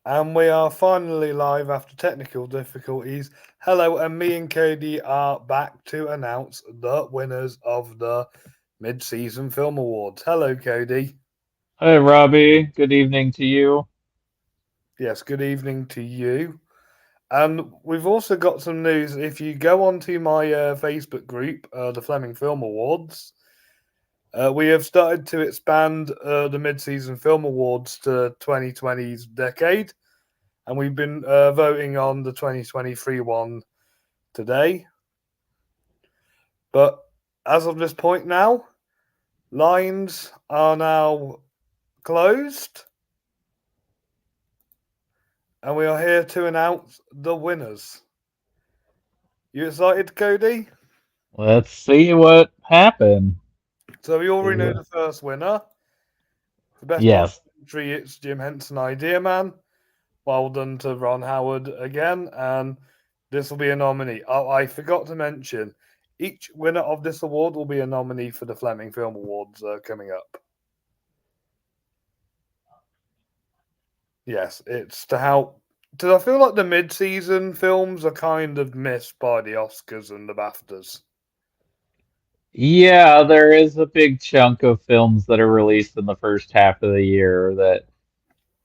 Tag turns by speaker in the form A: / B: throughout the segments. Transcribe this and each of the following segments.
A: And we are finally live after technical difficulties. Hello, and me and Cody are back to announce the winners of the Mid Season Film Awards. Hello, Cody.
B: Hey, Robbie. Good evening to you.
A: Yes, good evening to you. And we've also got some news. If you go onto my Facebook group, the Fleming Film Awards, we have started to expand the Mid Season Film Awards to 2020's decade. And we've been voting on the 2023 one today. But as of this point now, lines are now closed, and we are here to announce the winners. You excited, Cody?
B: Let's see what happened.
A: So we already
B: See
A: know
B: what...
A: the first winner. For best
B: Yes.
A: documentary, it's Jim Henson Idea Man. Well done to Ron Howard again, and this will be a nominee. Oh, I forgot to mention, each winner of this award will be a nominee for the Fleming Film Awards coming up. Yes, it's to help. Because I feel like the mid-season films are kind of missed by the Oscars and the BAFTAs.
B: Yeah, there is a big chunk of films that are released in the first half of the year that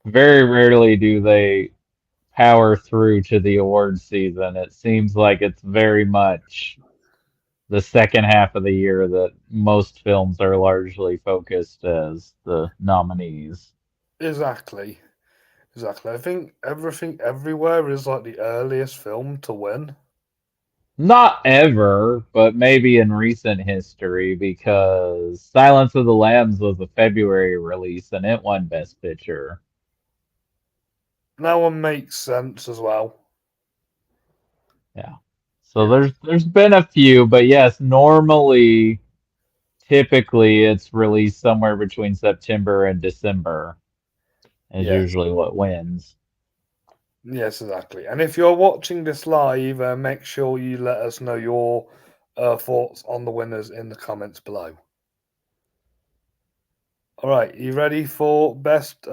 B: very rarely do they power through to the award season. It seems like it's very much the second half of the year that most films are largely focused as the nominees.
A: Exactly, exactly. I think Everything Everywhere is like the earliest film to win.
B: Not ever, but maybe in recent history because Silence of the Lambs was a February release and it won Best Picture.
A: That one makes sense as well.
B: Yeah. So
A: Yeah,
B: there's been a few, but yes, normally typically it's released somewhere between September and December is
A: yes,
B: usually what wins.
A: yes, exactly. And if you're watching this live, make sure you let us know your thoughts on the winners in the comments below. All right, you ready for best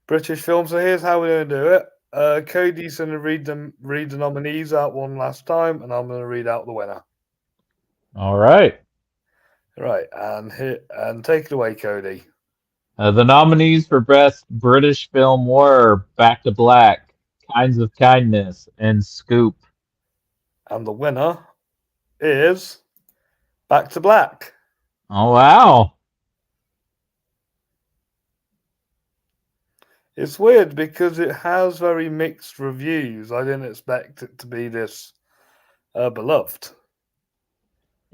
A: British film? So here's how we're going to do it. Cody's going to read the nominees out one last time, and I'm going to read out the winner.
B: All right.
A: Right, and take it away, Cody.
B: The nominees for Best British Film were Back to Black, Kinds of Kindness, and Scoop.
A: And the winner is Back to Black.
B: Oh, wow.
A: It's weird because it has very mixed reviews. I didn't expect it to be this beloved.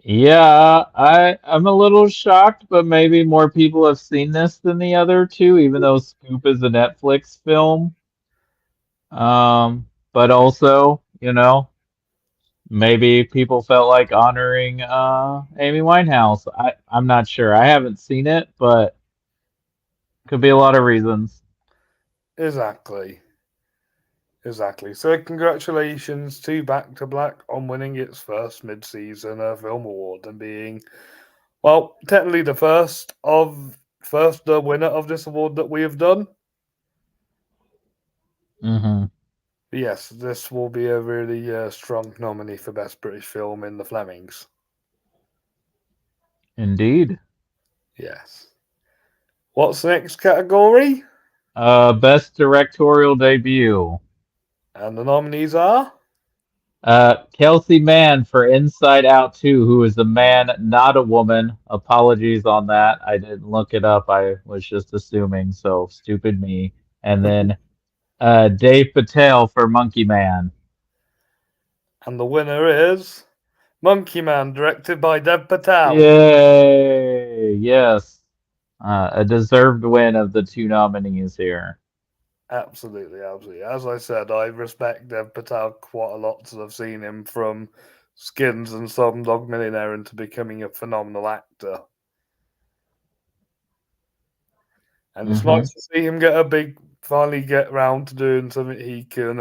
B: Yeah, I'm a little shocked, but maybe more people have seen this than the other two, even though Scoop is a Netflix film. But also, maybe people felt like honoring Amy Winehouse. I'm not sure. I haven't seen it, but could be a lot of reasons.
A: Exactly. Exactly. So congratulations to Back to Black on winning its first mid-season film award and being, well, technically the first the winner of this award that we have done.
B: Hmm.
A: But yes, this will be a really strong nominee for best British film in the Flemings.
B: Indeed.
A: Yes. What's the next category?
B: Best directorial debut.
A: And the nominees are
B: Kelsey Mann for Inside Out 2, who is a man, not a woman. Apologies on that. I didn't look it up. I was just assuming, so stupid me. And then Dave Patel for Monkey Man.
A: and the winner is Monkey Man, directed by Dev Patel.
B: Yay! Yes. A deserved win of the two nominees here.
A: Absolutely, absolutely. As I said, I respect Dev Patel quite a lot because I've seen him from Skins and Slumdog Millionaire into becoming a phenomenal actor. And it's
B: Hmm.
A: nice to see him finally get round to doing something he can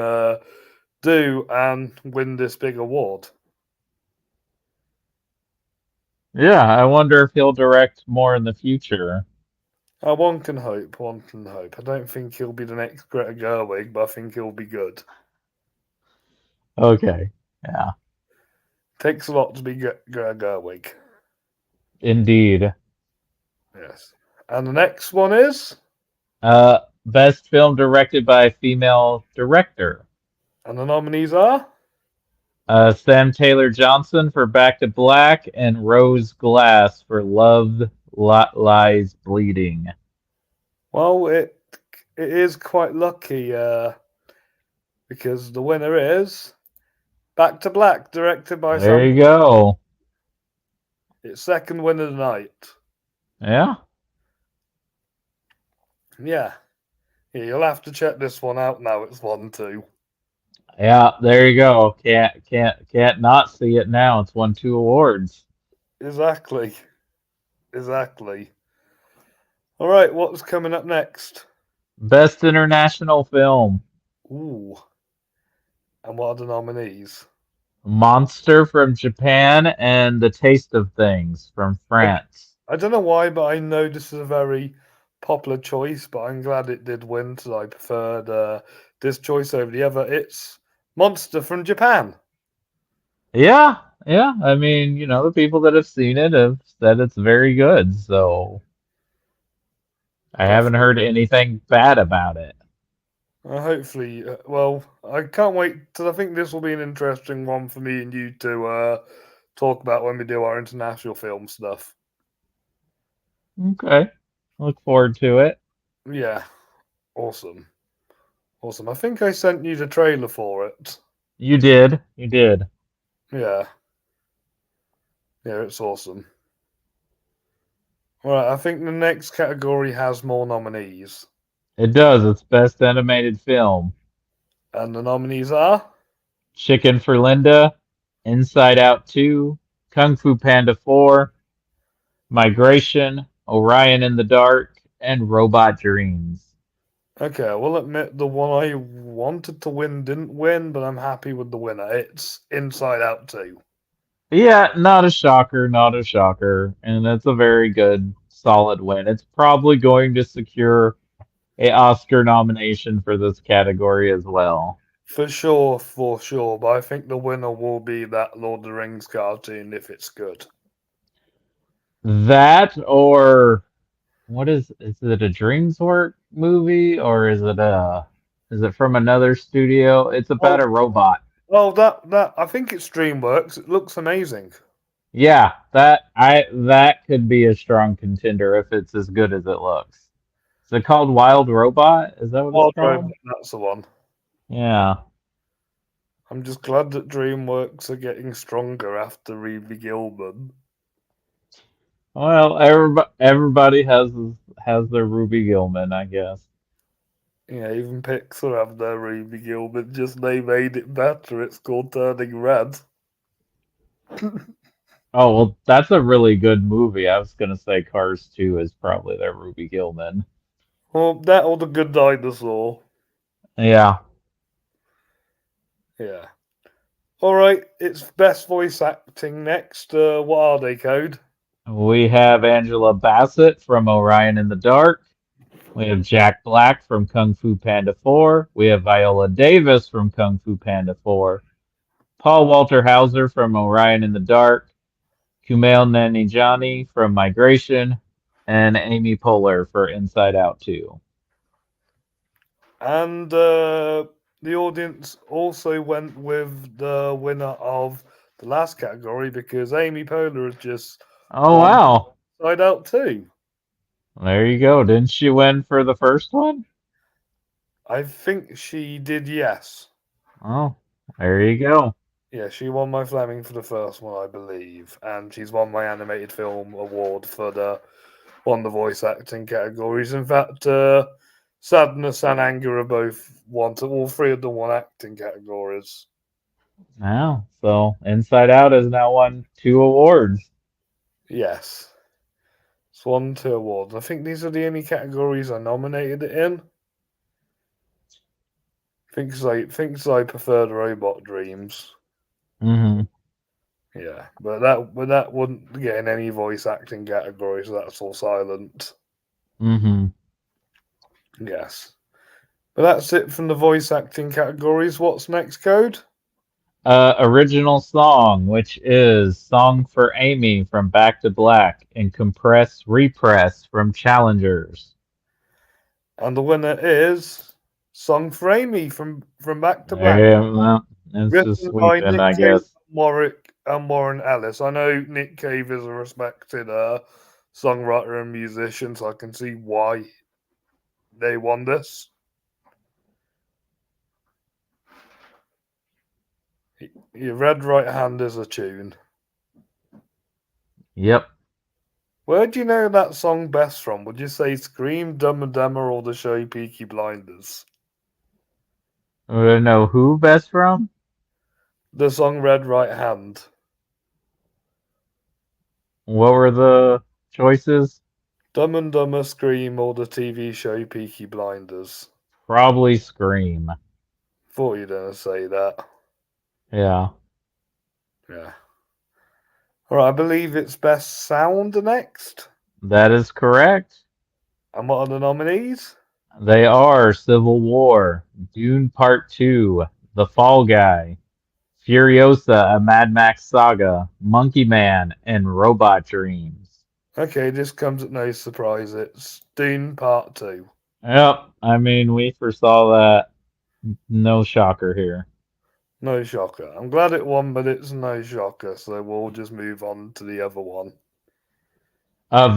A: do and win this big award.
B: Yeah, I wonder if he'll direct more in the future.
A: One can hope. One can hope. I don't think he'll be the next Greta Gerwig, but I think he'll be good.
B: Okay. Yeah.
A: Takes a lot to be Greta Gerwig.
B: Indeed.
A: Yes. And the next one is,
B: Best film directed by a female director.
A: and the nominees are.
B: Sam Taylor Johnson for Back to Black and Rose Glass for Love Lies Bleeding.
A: Well, it is quite lucky because the winner is Back to Black, directed by
B: There
A: Sam.
B: you go.
A: Its second win of the night.
B: Yeah.
A: Yeah. Yeah, you'll have to check this one out now. It's 1-2.
B: Yeah, there you go. Can't not see it now. It's won 2 awards.
A: Exactly. Exactly. All right, what's coming up next?
B: Best international film.
A: Ooh. And what are the nominees?
B: Monster from Japan and The Taste of Things from
A: I,
B: France.
A: I don't know why, but I know this is a very popular choice, but I'm glad it did win because I preferred this choice over the other. It's Monster from Japan.
B: Yeah, yeah. I mean, the people that have seen it have said it's very good, so I haven't
A: Hopefully,
B: heard anything bad about it.
A: hopefully, well, I can't wait because I think this will be an interesting one for me and you to talk about when we do our international film stuff.
B: Okay. Look forward to it.
A: Yeah, awesome. Awesome. I think I sent you the trailer for it.
B: You did. You did.
A: Yeah, yeah, it's awesome. All right, I think the next category has more nominees.
B: It does. It's best animated film.
A: And the nominees are?
B: Chicken for Linda, Inside Out 2, Kung Fu Panda 4, Migration, Orion in the Dark, and Robot Dreams.
A: Okay, I will admit the one I wanted to win didn't win, but I'm happy with the winner. It's Inside Out 2.
B: Yeah, not a shocker, not a shocker. And that's a very good, solid win. It's probably going to secure a Oscar nomination for this category as well.
A: For sure, but I think the winner will be that Lord of the Rings cartoon if it's good.
B: That or what is it a DreamsWorks movie or is it from another studio? It's about
A: Oh,
B: a robot.
A: well, that I think it's DreamWorks. It looks amazing.
B: Yeah, that could be a strong contender if it's as good as it looks. Is it called Wild Robot? Is that what it's
A: Wild Robot,
B: called?
A: that's the one.
B: Yeah.
A: I'm just glad that DreamWorks are getting stronger after Ruby Gilman.
B: Well, everybody has their Ruby Gilman, I guess.
A: Yeah, even Pixar have their Ruby Gilman, just they made it better. It's called Turning Red.
B: Oh, well, that's a really good movie. I was gonna say Cars 2 is probably their Ruby Gilman.
A: Well, that or The Good Dinosaur.
B: Yeah.
A: Yeah. All right, it's best voice acting next. What are they, Code?
B: We have Angela Bassett from Orion in the Dark. We have Jack Black from Kung Fu Panda 4. We have Viola Davis from Kung Fu Panda 4. Paul Walter Hauser from Orion in the Dark. Kumail Nanjiani from Migration. And Amy Poehler for Inside Out 2.
A: And the audience also went with the winner of the last category because Amy Poehler has just
B: Oh,
A: won
B: wow.
A: Inside Out too.
B: There you go. Didn't she win for the first one?
A: I think she did, yes.
B: Oh, there you go.
A: Yeah, she won my Fleming for the first one, I believe, and she's won my animated film award for the one of the voice acting categories. In fact, Sadness and Anger are both won to all three of the one acting categories.
B: Wow. So Inside Out has now won 2 awards.
A: Yes, it's won 2 awards. I think these are the only categories I nominated it in. Thinks I prefer the Robot Dreams.
B: Hmm.
A: Yeah, but that wouldn't get in any voice acting category, so that's all silent.
B: Mm-hmm.
A: Yes. But that's it from the voice acting categories. What's next, Code?
B: Original song, which is Song for Amy from Back to Black and Compress Repress from Challengers.
A: And the winner is Song for Amy from Back to Black.
B: Yeah, well, this is
A: Written by
B: sweeping,
A: Nick
B: I
A: Cave,
B: guess.
A: Warwick, and Warren Ellis. I know Nick Cave is a respected songwriter and musician, so I can see why they won this. Your Red Right Hand is a tune.
B: Yep.
A: Where do you know that song best from? Would you say Scream, Dumb and Dumber, or the show Peaky Blinders?
B: I don't know who best from?
A: The song Red Right Hand.
B: What were the choices?
A: Dumb and Dumber, Scream, or the TV show Peaky Blinders?
B: Probably Scream.
A: Thought you were going to say that.
B: Yeah,
A: Yeah. Alright, I believe it's Best Sound next.
B: that is correct.
A: And what are the nominees?
B: They are Civil War, Dune Part 2, The Fall Guy, Furiosa, a Mad Max Saga, Monkey Man, and Robot Dreams.
A: Okay, this comes at no surprise. It's Dune Part 2.
B: Yep, I mean, we foresaw that. No shocker here.
A: No shocker. I'm glad it won, but it's no shocker, so we'll just move on to the other one.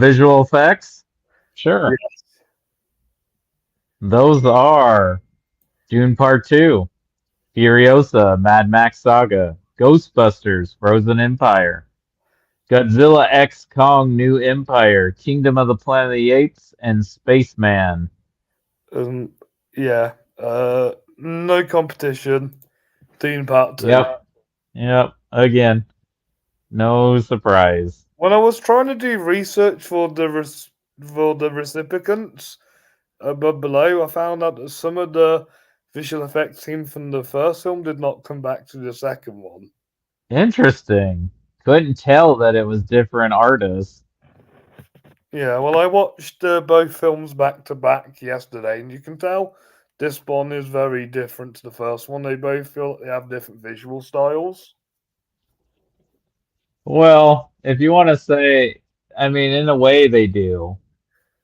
B: Visual effects? Sure.
A: Yes.
B: Those are Dune Part 2, Furiosa, Mad Max Saga, Ghostbusters, Frozen Empire, Godzilla X Kong New Empire, Kingdom of the Planet of the Apes, and Spaceman.
A: Um, yeah. No competition. Dune Part 2.
B: Yep, yep. Again, no surprise.
A: When I was trying to do research for the recipients above below, I found out that some of the visual effects team from the first film did not come back to the second one.
B: Interesting. Couldn't tell that it was different artists.
A: Yeah, well, I watched both films back to back yesterday, and you can tell this one is very different to the first one. They both feel like they have different visual styles.
B: Well, if you want to say, I mean, in a way they do,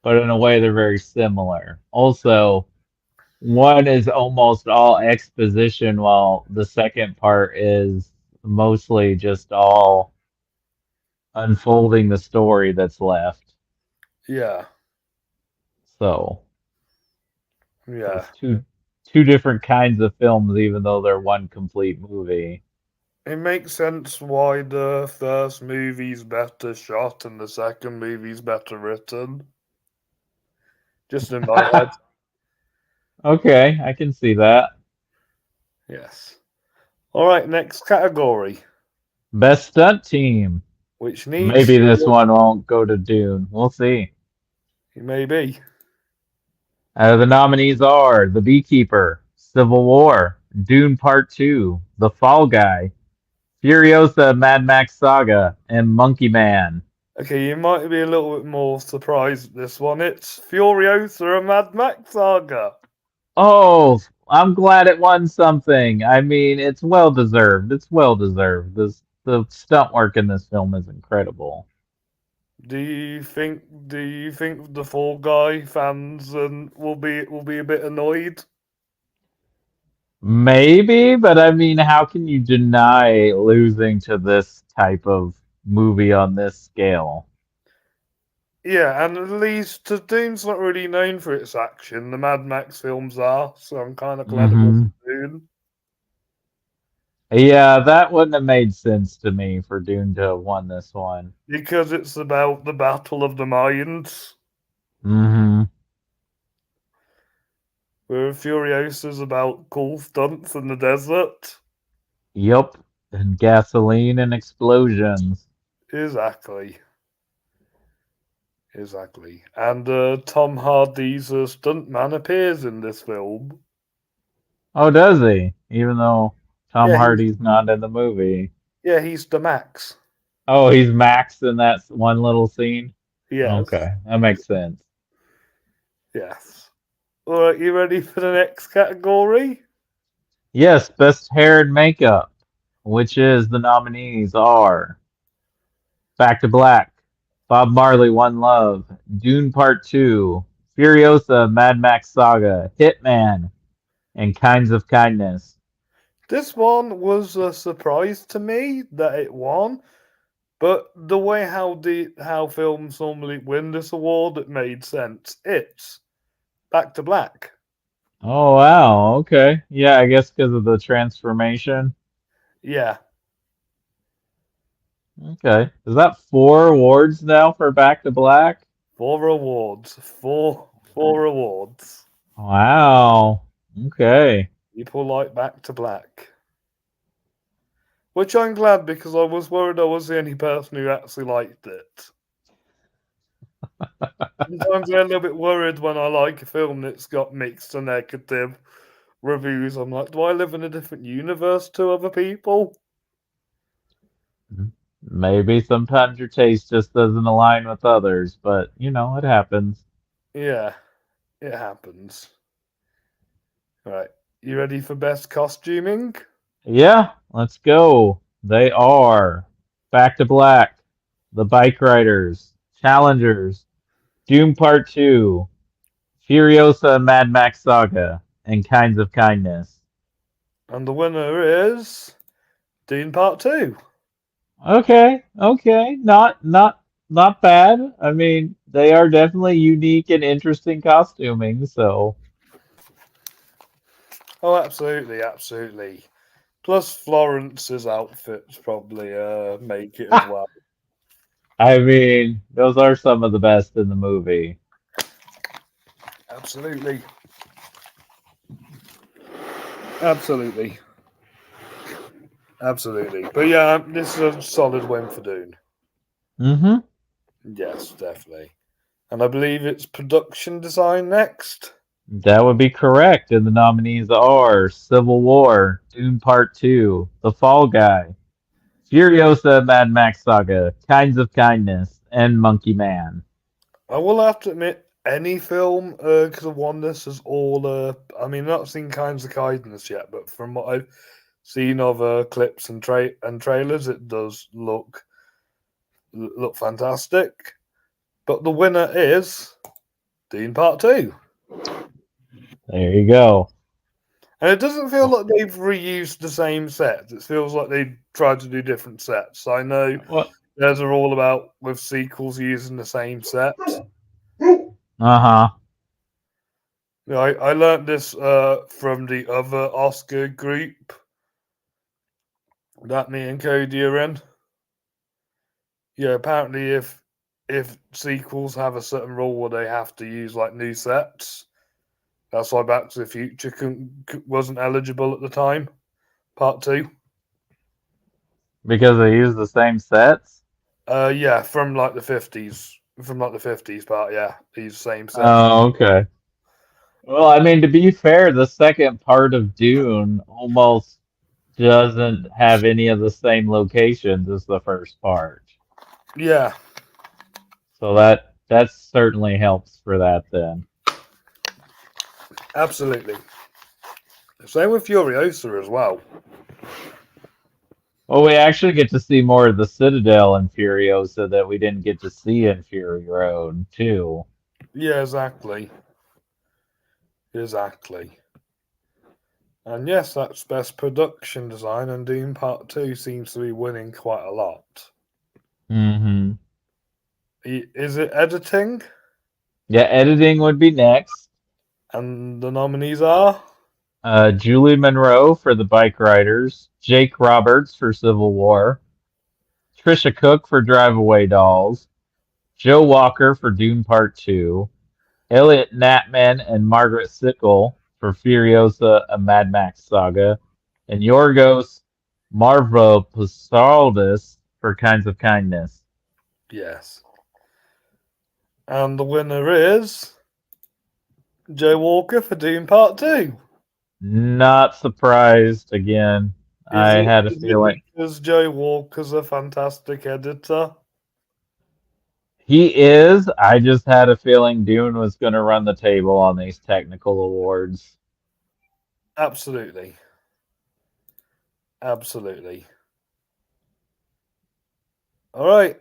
B: but in a way they're very similar. Also, one is almost all exposition, while the second part is mostly just all unfolding the story that's left.
A: Yeah,
B: So
A: yeah.
B: it's two different kinds of films, even though they're one complete movie.
A: It makes sense why the first movie's better shot and the second movie's better written. Just in my head.
B: Okay, I can see that.
A: Yes. All right, next category,
B: Best stunt team.
A: which needs
B: Maybe this one won't go to Dune. We'll see.
A: maybe.
B: The nominees are The Beekeeper, Civil War, Dune Part 2, The Fall Guy, Furiosa Mad Max Saga, and Monkey Man.
A: Okay, you might be a little bit more surprised at this one. It's Furiosa and Mad Max Saga.
B: Oh, I'm glad it won something. I mean, it's well deserved. It's well deserved. The stunt work in this film is incredible.
A: Do you think the Fall Guy fans will be a bit annoyed?
B: Maybe, but I mean, how can you deny losing to this type of movie on this scale?
A: Yeah, and at least Dune's not really known for its action. The Mad Max films are, so I'm kind of glad it
B: Hmm.
A: wasn't Dune.
B: Yeah, that wouldn't have made sense to me for Dune to have won this one.
A: Because it's about the Battle of the Mayans,
B: Hmm.
A: where Furiosa's about cool stunts in the desert.
B: Yep. And gasoline and explosions.
A: Exactly. Exactly. And Tom Hardy's stuntman appears in this film.
B: Oh, does he? Even though Tom
A: Yeah, he's
B: Hardy's not in the movie.
A: yeah, he's the Max.
B: Oh, he's Max in that one little scene?
A: Yes.
B: Okay, that makes sense.
A: Yes. All right, you ready for the next category?
B: Yes, best hair and makeup, which is the nominees are Back to Black, Bob Marley One Love, Dune Part 2, Furiosa Mad Max Saga, Hitman, and Kinds of Kindness.
A: This one was a surprise to me that it won, but the way how films normally win this award, it made sense. It's Back to Black.
B: Oh wow, okay. Yeah, I guess because of the transformation.
A: Yeah,
B: Okay. Is that 4 awards now for Back to Black?
A: 4 awards, four awards.
B: Wow. Okay.
A: People like Back to Black, which I'm glad because I was worried I was the only person who actually liked it. Sometimes I'm a little bit worried when I like a film that's got mixed and negative reviews. I'm like, do I live in a different universe to other people?
B: Maybe sometimes your taste just doesn't align with others, but it happens.
A: Yeah, it happens. Right, you ready for best costuming?
B: Yeah, let's go. They are Back to Black, The Bike Riders, Challengers, Doom Part 2, Furiosa Mad Max Saga, and Kinds of Kindness.
A: And the winner is Dean Part 2.
B: Okay, okay, not bad. I mean, they are definitely unique and interesting costuming, so
A: Oh, absolutely, absolutely. Plus, Florence's outfits probably make it as well.
B: I mean, those are some of the best in the movie.
A: Absolutely, absolutely, absolutely. But yeah, this is a solid win for Dune.
B: Hmm.
A: Yes, definitely. And I believe it's production design next.
B: That would be correct. And the nominees are Civil War, Dune Part 2, The Fall Guy, Furiosa Mad Max Saga, Kinds of Kindness, and Monkey Man.
A: I will have to admit, any film, because I've won this, is all. I mean, not seen Kinds of Kindness yet, but from what I've seen of clips and trailers, it does look fantastic. But the winner is Dean Part 2.
B: There you go.
A: And it doesn't feel like they've reused the same sets. It feels like they tried to do different sets. I know
B: Well,
A: theirs are all about with sequels using the same sets.
B: uh-huh.
A: You know, I learned this from the other Oscar group that me and Cody are in. Yeah, apparently if sequels have a certain rule where they have to use like new sets, that's why Back to the Future wasn't eligible at the time. Part 2.
B: Because they use the same sets?
A: Yeah, from like the 50s part. Yeah, these same sets.
B: Oh, okay. Well, I mean, to be fair, the second part of Dune almost doesn't have any of the same locations as the first part.
A: Yeah,
B: So that certainly helps for that then.
A: absolutely. Same with Furiosa as well.
B: Well, we actually get to see more of the Citadel in Furiosa that we didn't get to see in Fury Road, too.
A: Yeah, exactly. Exactly. And yes, that's best production design, and Doom Part 2 seems to be winning quite a lot.
B: Hmm.
A: Is it editing?
B: Yeah, editing would be next.
A: And the nominees are?
B: Julie Monroe for The Bike Riders, Jake Roberts for Civil War, Trisha Cook for Drive Away Dolls, Joe Walker for Dune Part 2, Elliot Natman and Margaret Sickle for Furiosa, a Mad Max Saga, and Yorgos Marvo Pasaldis for Kinds of Kindness.
A: Yes. And the winner is Joe Walker for Doom Part 2.
B: Not surprised again. I had a
A: Is it
B: feeling.
A: because Joe Walker's a fantastic editor?
B: He is. I just had a feeling Dune was going to run the table on these technical awards.
A: Absolutely. Absolutely. All right.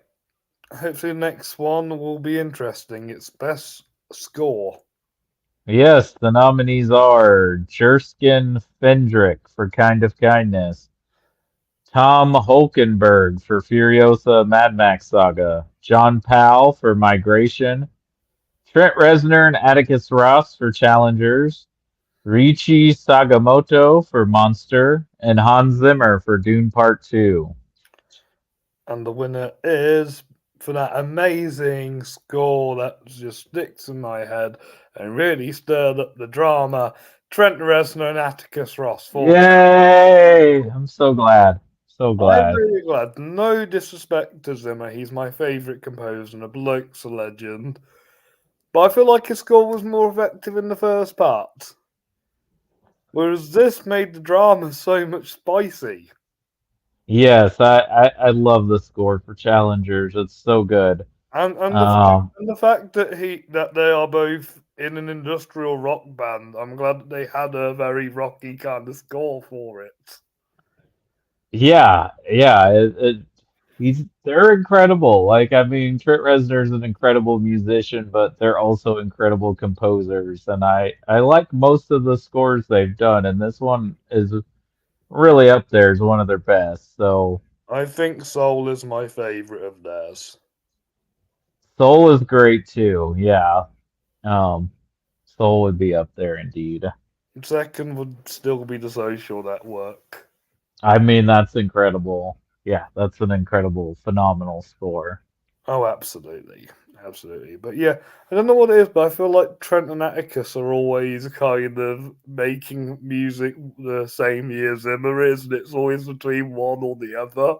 A: Hopefully, the next one will be interesting. It's best score.
B: Yes, the nominees are Jerskin Fendrick for Kind of Kindness, Tom Holkenberg for Furiosa Mad Max Saga, John Powell for Migration, Trent Reznor and Atticus Ross for Challengers, Riichi Sakamoto for Monster, and Hans Zimmer for Dune Part 2.
A: And the winner is for that amazing score that just sticks in my head and really stirred up the drama. Trent Reznor and Atticus Ross for.
B: Yay! I'm so glad. So
A: I'm
B: glad.
A: really glad. No disrespect to Zimmer, he's my favourite composer and a bloke's a legend. But I feel like his score was more effective in the first part. Whereas this made the drama so much spicy.
B: Yes, I love the score for Challengers. It's so good.
A: And
B: Um,
A: the fact that that they are both in an industrial rock band, I'm glad that they had a very rocky kind of score for it.
B: yeah. They're incredible. Like, I mean, Trent Reznor's an incredible musician, but they're also incredible composers, and I like most of the scores they've done, and this one is really up there as one of their best. So
A: I think Soul is my favourite of theirs.
B: Soul is great too. Yeah. Um, Soul would be up there indeed.
A: Second would still be the Social Network.
B: I mean, that's incredible. Yeah, that's an incredible, phenomenal score.
A: Oh, absolutely. Absolutely. But yeah, I don't know what it is, but I feel like Trent and Atticus are always kind of making music the same year Zimmer is, and it's always between one or the other.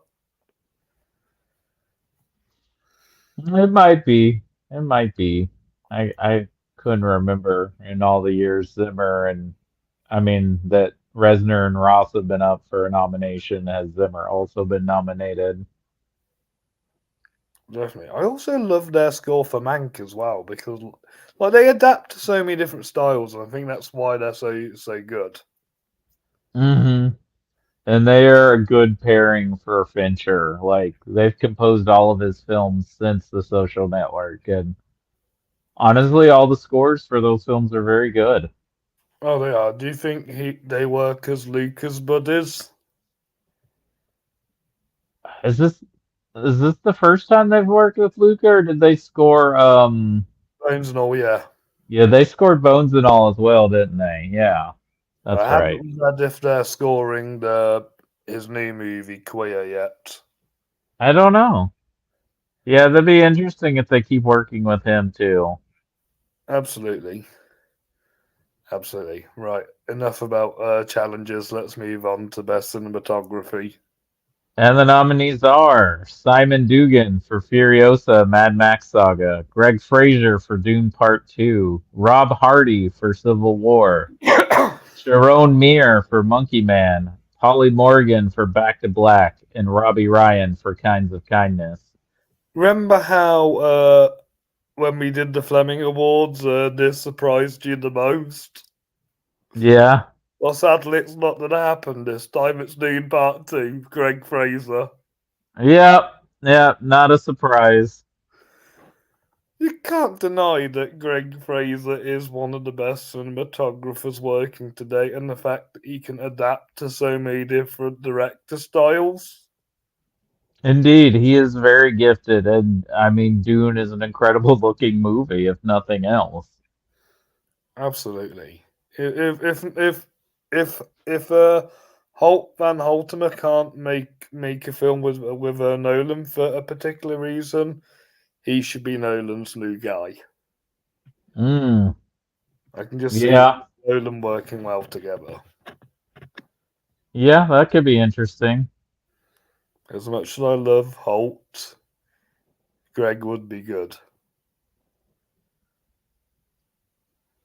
B: It might be. It might be. I couldn't remember in all the years Zimmer and I mean that Reznor and Ross have been up for a nomination. Has Zimmer also been nominated?
A: Definitely. I also love their score for Mank as well because like they adapt to so many different styles, and I think that's why they're so good.
B: Hmm. And they are a good pairing for Fincher. Like they've composed all of his films since The Social Network, and honestly, all the scores for those films are very good.
A: Oh, they are. Do you think they work as Lucas buddies?
B: Is this is this the first time they've worked with Luca, or did they score?
A: Bones and all, yeah.
B: Yeah, they scored Bones and all as well, didn't they? Yeah,
A: I
B: that's right.
A: haven't read if they're scoring his new movie Queer yet.
B: I don't know. Yeah, that'd be interesting if they keep working with him too.
A: Absolutely, absolutely. Right. Enough about challenges. Let's move on to best cinematography.
B: And the nominees are Simon Dugan for Furiosa Mad Max Saga, Greg Fraser for Dune Part 2, Rob Hardy for Civil War, Sharon Meir for Monkey Man, Polly Morgan for Back to Black, and Robbie Ryan for Kinds of Kindness.
A: Remember how when we did the Fleming Awards, this surprised you the most?
B: Yeah,
A: Well, sadly, it's not going to happen this time. It's Dune Part 2, Greg Fraser.
B: yep, not a surprise.
A: You can't deny that Greg Fraser is one of the best cinematographers working today, and the fact that he can adapt to so many different director styles.
B: Indeed, he is very gifted, and I mean, Dune is an incredible looking movie, if nothing else.
A: Absolutely. If Holt Van Holtemer can't make a film with Nolan for a particular reason, he should be Nolan's new guy.
B: Mm,
A: I can just see
B: yeah,
A: Nolan working well together.
B: yeah, that could be interesting.
A: As much as I love Holt, Greg would be good.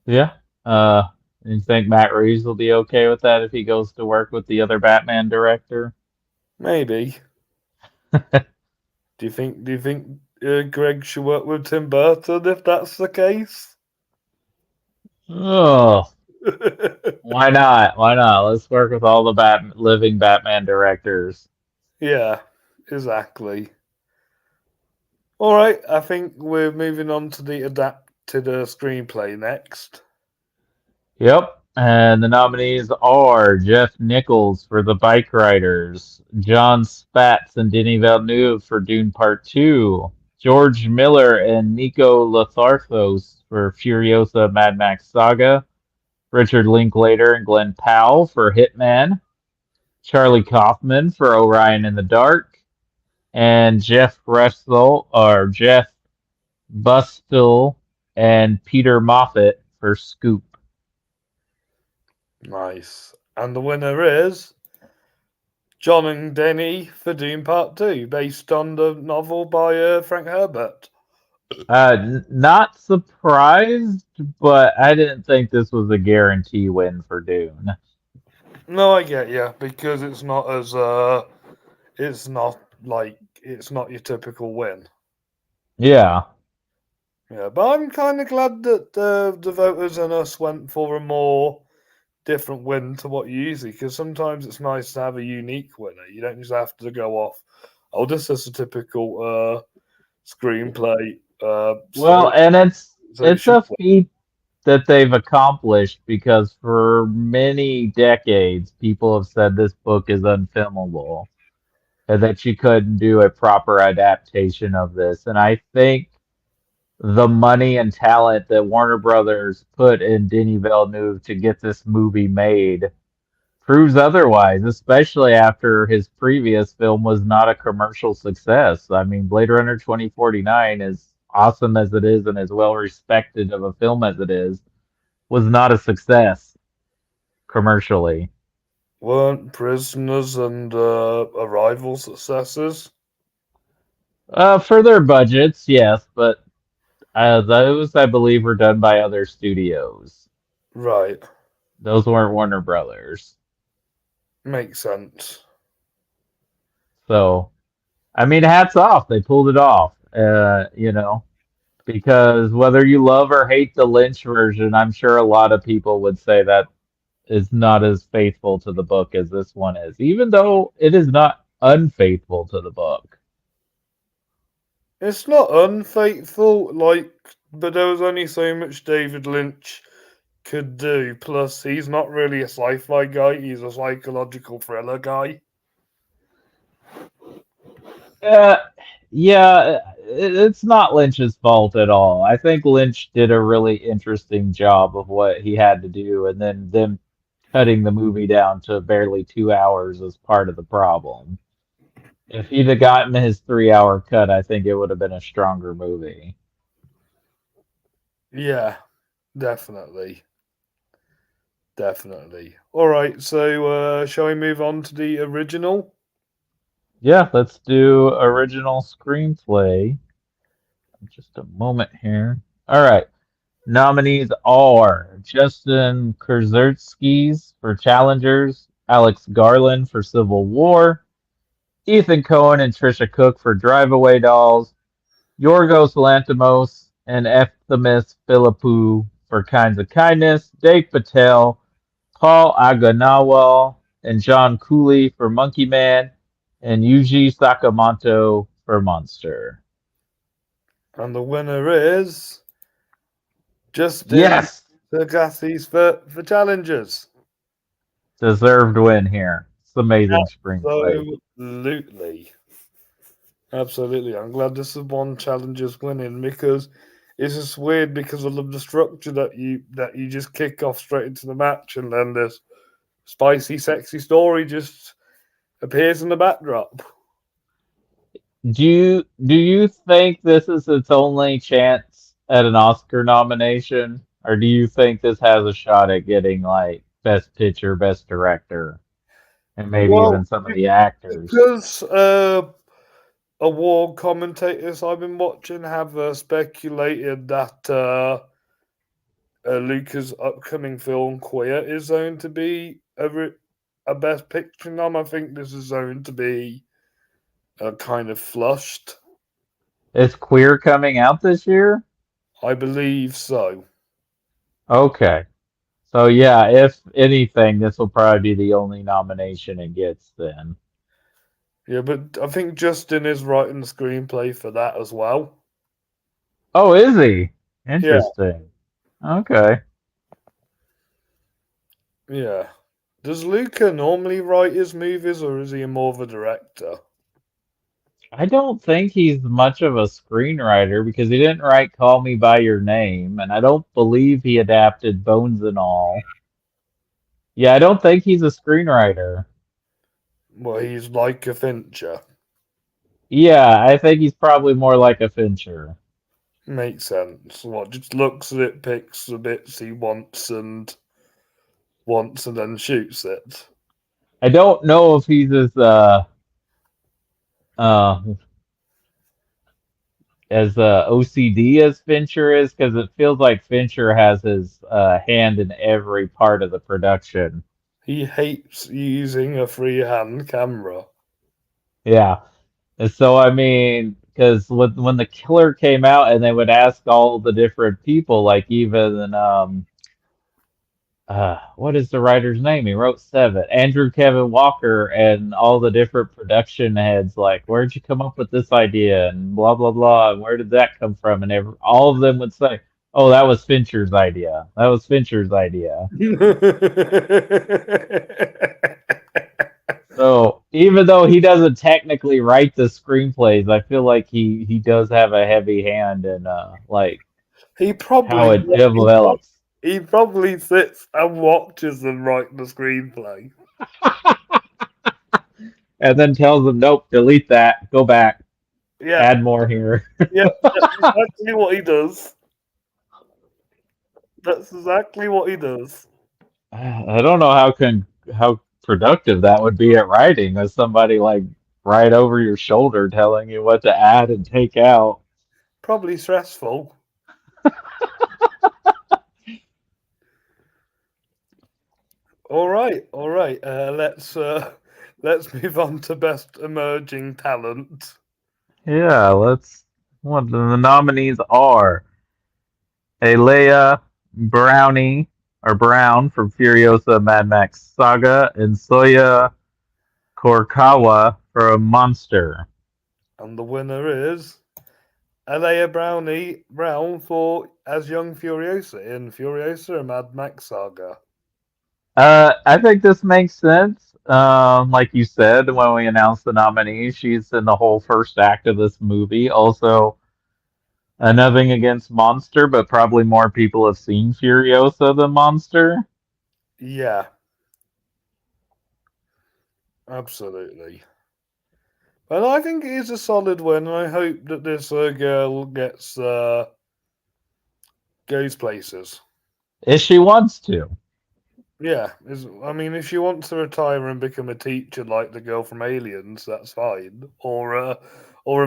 B: Yeah. Uh, you think Matt Reeves will be okay with that if he goes to work with the other Batman director?
A: Maybe. Do you think Greg should work with Tim Burton if that's the case.
B: Oh, why not? Why not? Let's work with all the living Batman directors.
A: Yeah, exactly. All right, I think we're moving on to the adapted screenplay next.
B: Yep. And the nominees are Jeff Nichols for The Bike Riders, John Spatz and Denis Villeneuve for Dune Part 2, George Miller and Nico Lotharthos for Furiosa Mad Max Saga, Richard Linklater and Glenn Powell for Hitman, Charlie Kaufman for Orion in the Dark, and Jeff Bustle and Peter Moffat for Scoop.
A: Nice. And the winner is John and Denny for Doom Part 2, based on the novel by Frank Herbert.
B: Not surprised, but I didn't think this was a guarantee win for Dune.
A: No, I get you, because it's not as, it's not like, it's not your typical win.
B: Yeah.
A: Yeah, but I'm kind of glad that the voters and us went for a more different win to what you usually, because sometimes it's nice to have a unique winner. You don't just have to go off, oh, this is a typical screenplay.
B: Well, and
A: So it
B: it's
A: should
B: a
A: win.
B: feat that they've accomplished because for many decades people have said this book is unfilmable and that you couldn't do a proper adaptation of this. And I think the money and talent that Warner Brothers put in Denis Villeneuve to get this movie made proves otherwise, especially after his previous film was not a commercial success. I mean, Blade Runner 2049, as awesome as it is and as well respected of a film as it is, was not a success commercially.
A: Weren't Prisoners and Arrival successes?
B: For their budgets, yes, but those I believe were done by other studios.
A: Right.
B: Those weren't Warner Brothers.
A: Makes sense.
B: So, I mean, hats off. They pulled it off. Because whether you love or hate the Lynch version, I'm sure a lot of people would say that is not as faithful to the book as this one is, even though it is not unfaithful to the book.
A: It's not unfaithful, like, but there was only so much David Lynch could do. Plus, he's not really a sci-fi guy; he's a psychological thriller guy.
B: Uh, yeah, it's not Lynch's fault at all. I think Lynch did a really interesting job of what he had to do, and then them cutting the movie down to barely 2 hours is part of the problem. If he'd have gotten his 3 hour cut, I think it would have been a stronger movie.
A: Yeah, definitely, definitely. All right, so shall we move on to the original?
B: Yeah, let's do original screenplay. Just a moment here. All right. Nominees are Justin Kurzatsky's for Challengers, Alex Garland for Civil War, Ethan Cohen and Trisha Cook for Drive Away Dolls, Yorgos Lanthimos and Efthimis Philippou for Kinds of Kindness, Dave Patel, Paul Aganawal, and John Cooley for Monkey Man, and Yuji Sakamoto for Monster.
A: And the winner is Justin
B: Yes,
A: Tergassis for Challengers.
B: deserved win here. It's amazing screenplay.
A: Absolutely. Absolutely. I'm glad this is one Challengers winning because it's just weird because I love the structure that you just kick off straight into the match and then this spicy, sexy story just appears in the backdrop.
B: Do you think this is its only chance at an Oscar nomination, or do you think this has a shot at getting like Best Picture, Best Director, and maybe even
A: Well,
B: some of the actors?
A: because award commentators I've been watching have speculated that Luca's upcoming film Queer is going to be a Best Picture nom. I think this is going to be kind of flushed.
B: Is Queer coming out this year?
A: I believe so.
B: Okay. So yeah, if anything, this will probably be the only nomination it gets then.
A: Yeah, but I think Justin is writing the screenplay for that as well.
B: Oh, is he?
A: Yeah,
B: Interesting. Okay.
A: yeah. Does Luca normally write his movies, or is he more of a director?
B: I don't think he's much of a screenwriter because he didn't write Call Me by Your Name, and I don't believe he adapted Bones and All. Yeah, I don't think he's a screenwriter.
A: Well, he's like a Fincher.
B: Yeah, I think he's probably more like a Fincher.
A: Makes sense. What, just looks at it, picks the bits he wants, and then shoots it.
B: I don't know if he's uh as OCD as Fincher is, because it feels like Fincher has his hand in every part of the production.
A: He hates using a freehand camera.
B: Yeah. And so, I mean, because when The Killer came out and they would ask all the different people, like even, what is the writer's name? He wrote Seven, Andrew Kevin Walker, and all the different production heads, like, where'd you come up with this idea? And blah, blah, blah. And where did that come from? And all of them would say, oh, that was Fincher's idea. That was Fincher's idea. So even though he doesn't technically write the screenplays, I feel like he does have a heavy hand in like
A: he
B: how
A: probably
B: it
A: he, prob-
B: develops.
A: he probably sits and watches them write the screenplay.
B: And then tells them, nope, delete that, go back,
A: Yeah,
B: add more here.
A: yeah, that's exactly what he does. That's exactly what he does.
B: I don't know how productive that would be at writing, as somebody like right over your shoulder telling you what to add and take out.
A: Probably stressful. All right, all right. Let's move on to best emerging talent.
B: Yeah, let's. What the nominees are: Alea Brownie or Brown from Furiosa Mad Max Saga, and Soya Korkawa from Monster.
A: And the winner is Alea Brown for as young Furiosa in Furiosa and Mad Max Saga.
B: I think this makes sense. Like you said, when we announced the nominees, she's in the whole first act of this movie. Also, nothing against Monster, but probably more people have seen Furiosa than Monster.
A: Yeah, absolutely. Well, I think it is a solid win, and I hope that this girl goes places.
B: If she wants to.
A: Yeah, I mean, if she wants to retire and become a teacher like the girl from Aliens, that's fine. Or a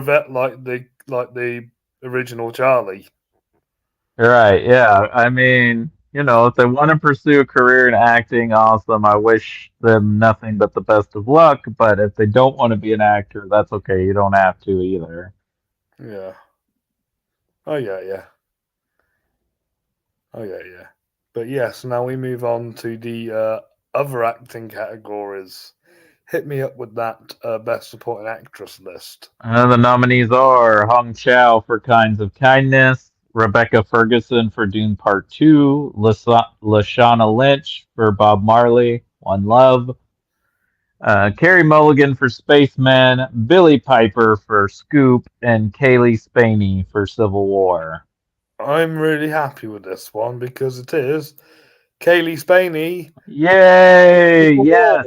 A: vet like the original Charlie.
B: Right, yeah. I mean, if they want to pursue a career in acting, awesome. I wish them nothing but the best of luck. But if they don't want to be an actor, that's okay. You don't have to either.
A: Yeah. Oh yeah, yeah. Oh yeah, yeah. But yes, now we move on to the other acting categories. Hit me up with that best supporting actress list.
B: The nominees are Hong Chow for Kinds of Kindness, Rebecca Ferguson for Dune Part 2, Lashana Lynch for Bob Marley, One Love, Carrie Mulligan for Spaceman, Billy Piper for Scoop, and Kaylee Spaney for Civil War.
A: I'm really happy with this one because it is Kaylee Spaney.
B: Yay! Yes!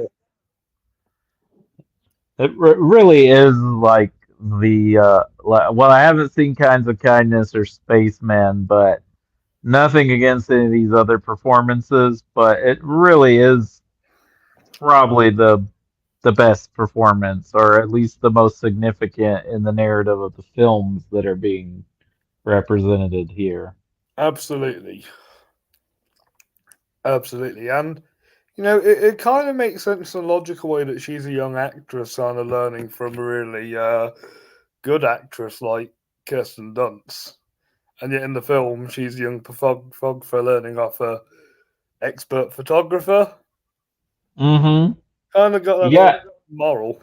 B: It really is like well, I haven't seen Kinds of Kindness or Spaceman, but nothing against any of these other performances, but it really is probably the best performance, or at least the most significant in the narrative of the films that are being represented here.
A: Absolutely. Absolutely. And, it kind of makes sense in a logical way that she's a young actress kind of learning from a really good actress like Kirsten Dunst, and yet in the film she's a young photographer learning off a expert photographer.
B: Mm-hmm.
A: Kind of got that little
B: Yeah.
A: moral.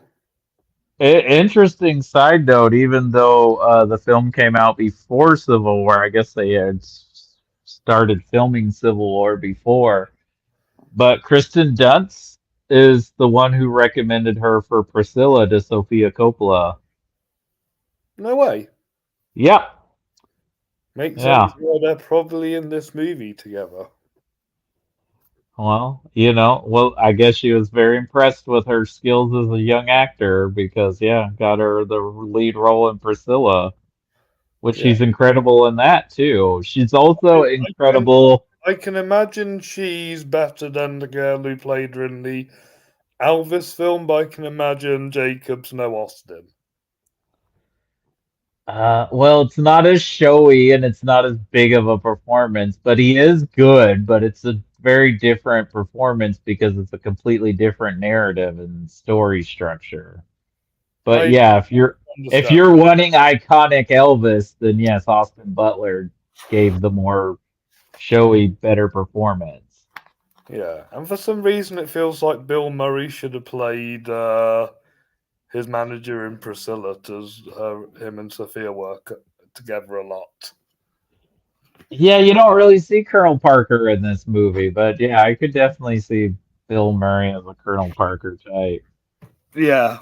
B: Interesting side note, even though the film came out before Civil War, I guess they had started filming Civil War before. But Kristen Dunst is the one who recommended her for Priscilla to Sofia Coppola.
A: No way.
B: Yep.
A: Makes sense
B: Yeah.
A: why they're probably in this movie together.
B: Well, well, I guess she was very impressed with her skills as a young actor because, yeah, got her the lead role in Priscilla, which
A: Yeah.
B: she's incredible in that too. She's
A: I,
B: also
A: I can
B: incredible.
A: I can imagine she's better than the girl who played her in the Elvis film, but I can imagine Jacob's no Austin.
B: Well, it's not as showy and it's not as big of a performance, but he is good, but it's a very different performance because it's a completely different narrative and story structure. But
A: I
B: yeah, if
A: understand.
B: you're wanting iconic Elvis, then yes, Austin Butler gave the more showy, better performance.
A: Yeah, and for some reason it feels like Bill Murray should have played his manager in Priscilla, because him and Sophia work together a lot.
B: Yeah, you don't really see Colonel Parker in this movie, but yeah, I could definitely see Bill Murray as a Colonel Parker type.
A: Yeah,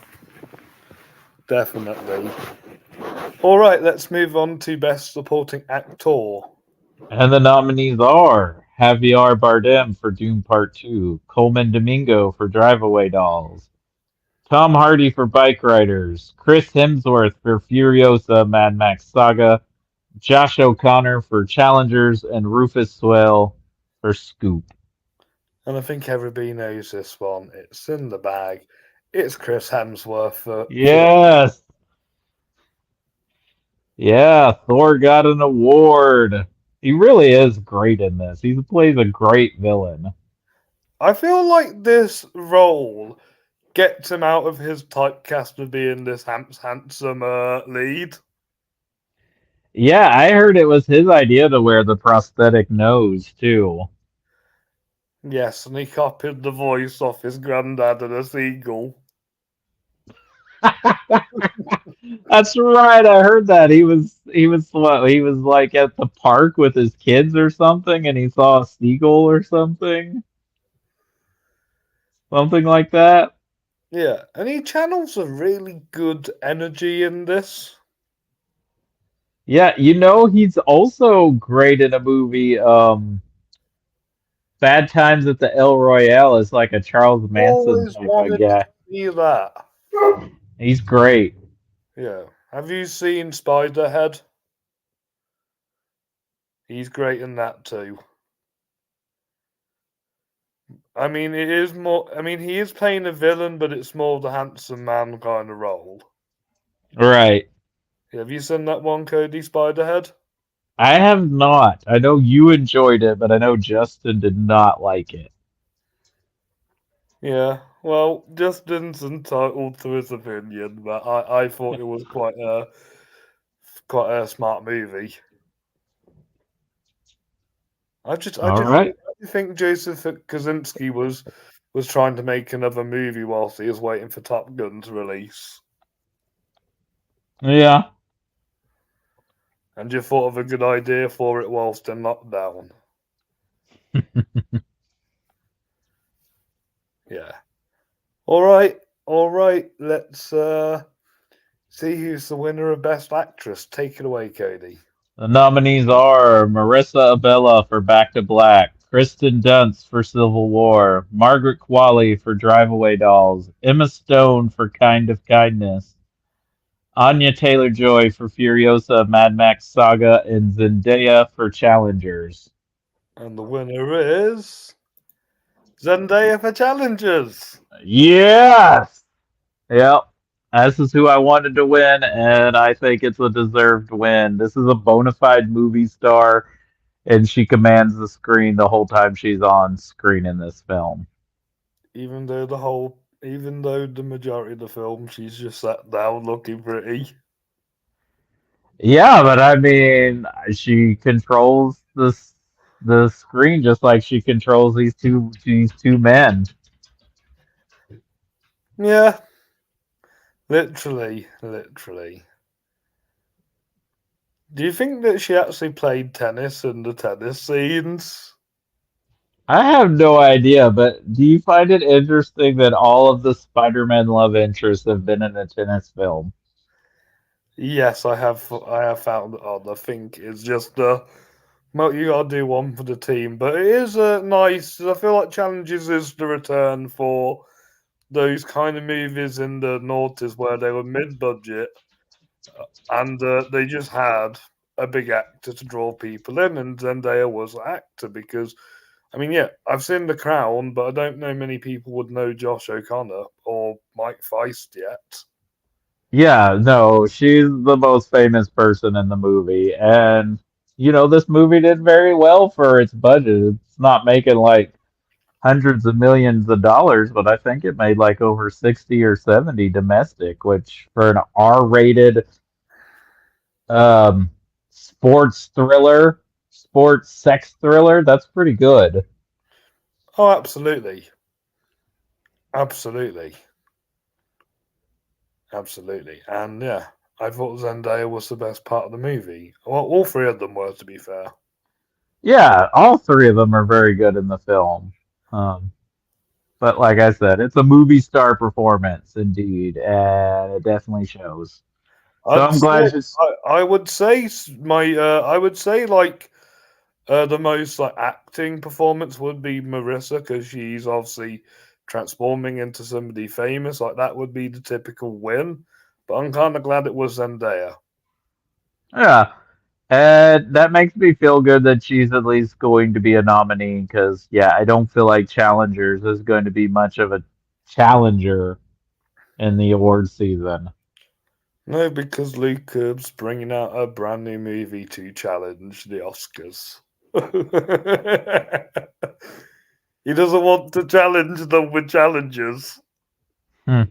A: definitely. All right, let's move on to Best Supporting Actor.
B: And the nominees are Javier Bardem for Doom Part 2, Coleman Domingo for Drive Away Dolls, Tom Hardy for Bike Riders, Chris Hemsworth for Furiosa Mad Max Saga, Josh O'Connor for Challengers, and Rufus Swell for Scoop.
A: And I think everybody knows this one. It's in the bag. It's Chris Hemsworth for
B: Yes! Yeah, Thor got an award. He really is great in this. He plays a great villain.
A: I feel like this role gets him out of his typecast of being this handsome lead.
B: Yeah, I heard it was his idea to wear the prosthetic nose too.
A: Yes, and he copied the voice off his granddad and a seagull.
B: That's right. I heard that he was like at the park with his kids or something, and he saw a seagull or something like that.
A: Yeah, and he channels a really good energy in this.
B: Yeah, he's also great in a movie, Bad Times at the El Royale is like a Charles Manson
A: Always
B: type of
A: wanted to
B: guy.
A: see that.
B: He's great.
A: Yeah. Have you seen Spiderhead? He's great in that too. I mean, it is more. I mean, he is playing a villain, but it's more the handsome man kind of role.
B: Right.
A: Have you seen that one, Cody Spiderhead?
B: I have not. I know you enjoyed it, but I know Justin did not like it.
A: Yeah. Well, Justin's entitled to his opinion, but I thought it was quite a smart movie.
B: All right.
A: I think Joseph Kosinski was trying to make another movie whilst he was waiting for Top Gun to release,
B: Yeah.
A: and you thought of a good idea for it whilst in lockdown. Yeah. All right. Let's see who's the winner of Best Actress. Take it away, Cody.
B: The nominees are Marissa Abella for Back to Black, Kristen Dunst for Civil War, Margaret Qualley for Drive Away Dolls, Emma Stone for Kind of Kindness, Anya Taylor-Joy for Furiosa Mad Max Saga, and Zendaya for Challengers.
A: And the winner is Zendaya for Challengers.
B: Yes! Yep. This is who I wanted to win, and I think it's a deserved win. This is a bona fide movie star, and she commands the screen the whole time she's on screen in this film.
A: Even though the majority of the film she's just sat down looking pretty.
B: Yeah, but I mean, she controls the screen just like she controls these two men.
A: Yeah, literally, literally. Do you think that she actually played tennis in the tennis scenes?
B: I have no idea, but do you find it interesting that all of the Spider-Man love interests have been in a tennis film?
A: Yes, I have. I have found it odd. I think it's just well, you gotta do one for the team, but it is nice. I feel like Challenges is the return for those kind of movies in the noughties where they were mid-budget and they just had a big actor to draw people in, and Zendaya was the actor because, I mean, yeah, I've seen The Crown, but I don't know many people would know Josh O'Connor or Mike Feist yet.
B: Yeah, no, she's the most famous person in the movie, and this movie did very well for its budget. It's not making like hundreds of millions of dollars, but I think it made like over 60 or 70 domestic, which for an R-rated um sports thriller, sports sex thriller, that's pretty good.
A: Oh, absolutely, absolutely, absolutely, and yeah, I thought Zendaya was the best part of the movie. Well, all three of them were, to be fair.
B: Yeah, all three of them are very good in the film. Um, but like I said, it's a movie star performance indeed, and it definitely shows. So
A: I'd
B: I'm
A: say,
B: glad she's
A: I would say I would say like the most like acting performance would be Marissa because she's obviously transforming into somebody famous. Like that would be the typical win. But I'm kind of glad it was Zendaya.
B: yeah. And that makes me feel good that she's at least going to be a nominee because, yeah, I don't feel like Challengers is going to be much of a challenger in the award season.
A: No, because Luke Curb's bringing out a brand new movie to challenge the Oscars. He doesn't want to challenge them with challenges.
B: Hmm.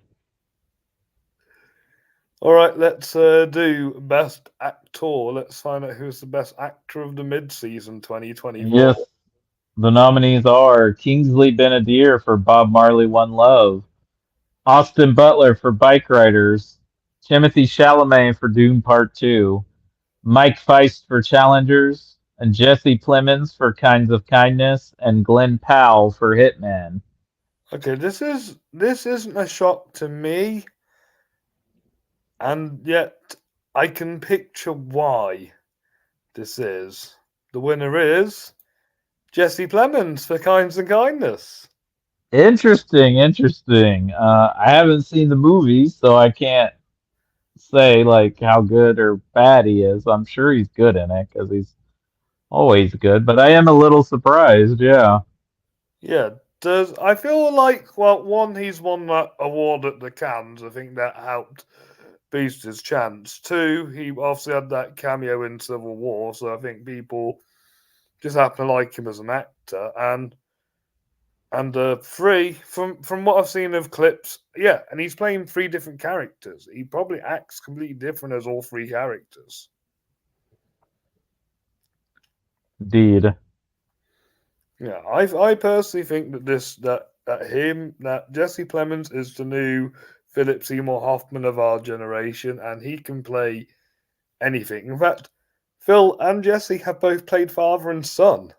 A: All right, let's do best actor. Let's find out who's the best actor of the mid-season 2024.
B: Yes, the nominees are Kingsley Benadir for Bob Marley One Love, Austin Butler for Bike Riders, Timothy Chalamet for Dune Part 2, Mike Feist for Challengers, and Jesse Plemons for Kinds of Kindness, and Glenn Powell for Hitman.
A: Okay, this isn't a shock to me, and yet I can picture why this is. The winner is Jesse Plemons for Kinds and Kindness.
B: Interesting, interesting. I haven't seen the movie, so I can't say like how good or bad he is. I'm sure he's good in it because he's always good. But I am a little surprised. Yeah,
A: Yeah, does I feel like well, one he's won that award at the Cannes. I think that helped boost his chance. Two, he obviously had that cameo in Civil War, so I think people just happen to like him as an actor. And three, from what I've seen of clips, yeah, and he's playing three different characters. He probably acts completely different as all three characters.
B: indeed.
A: Yeah, I personally think that that Jesse Plemons is the new Philip Seymour Hoffman of our generation, and he can play anything. In fact, Phil and Jesse have both played father and son.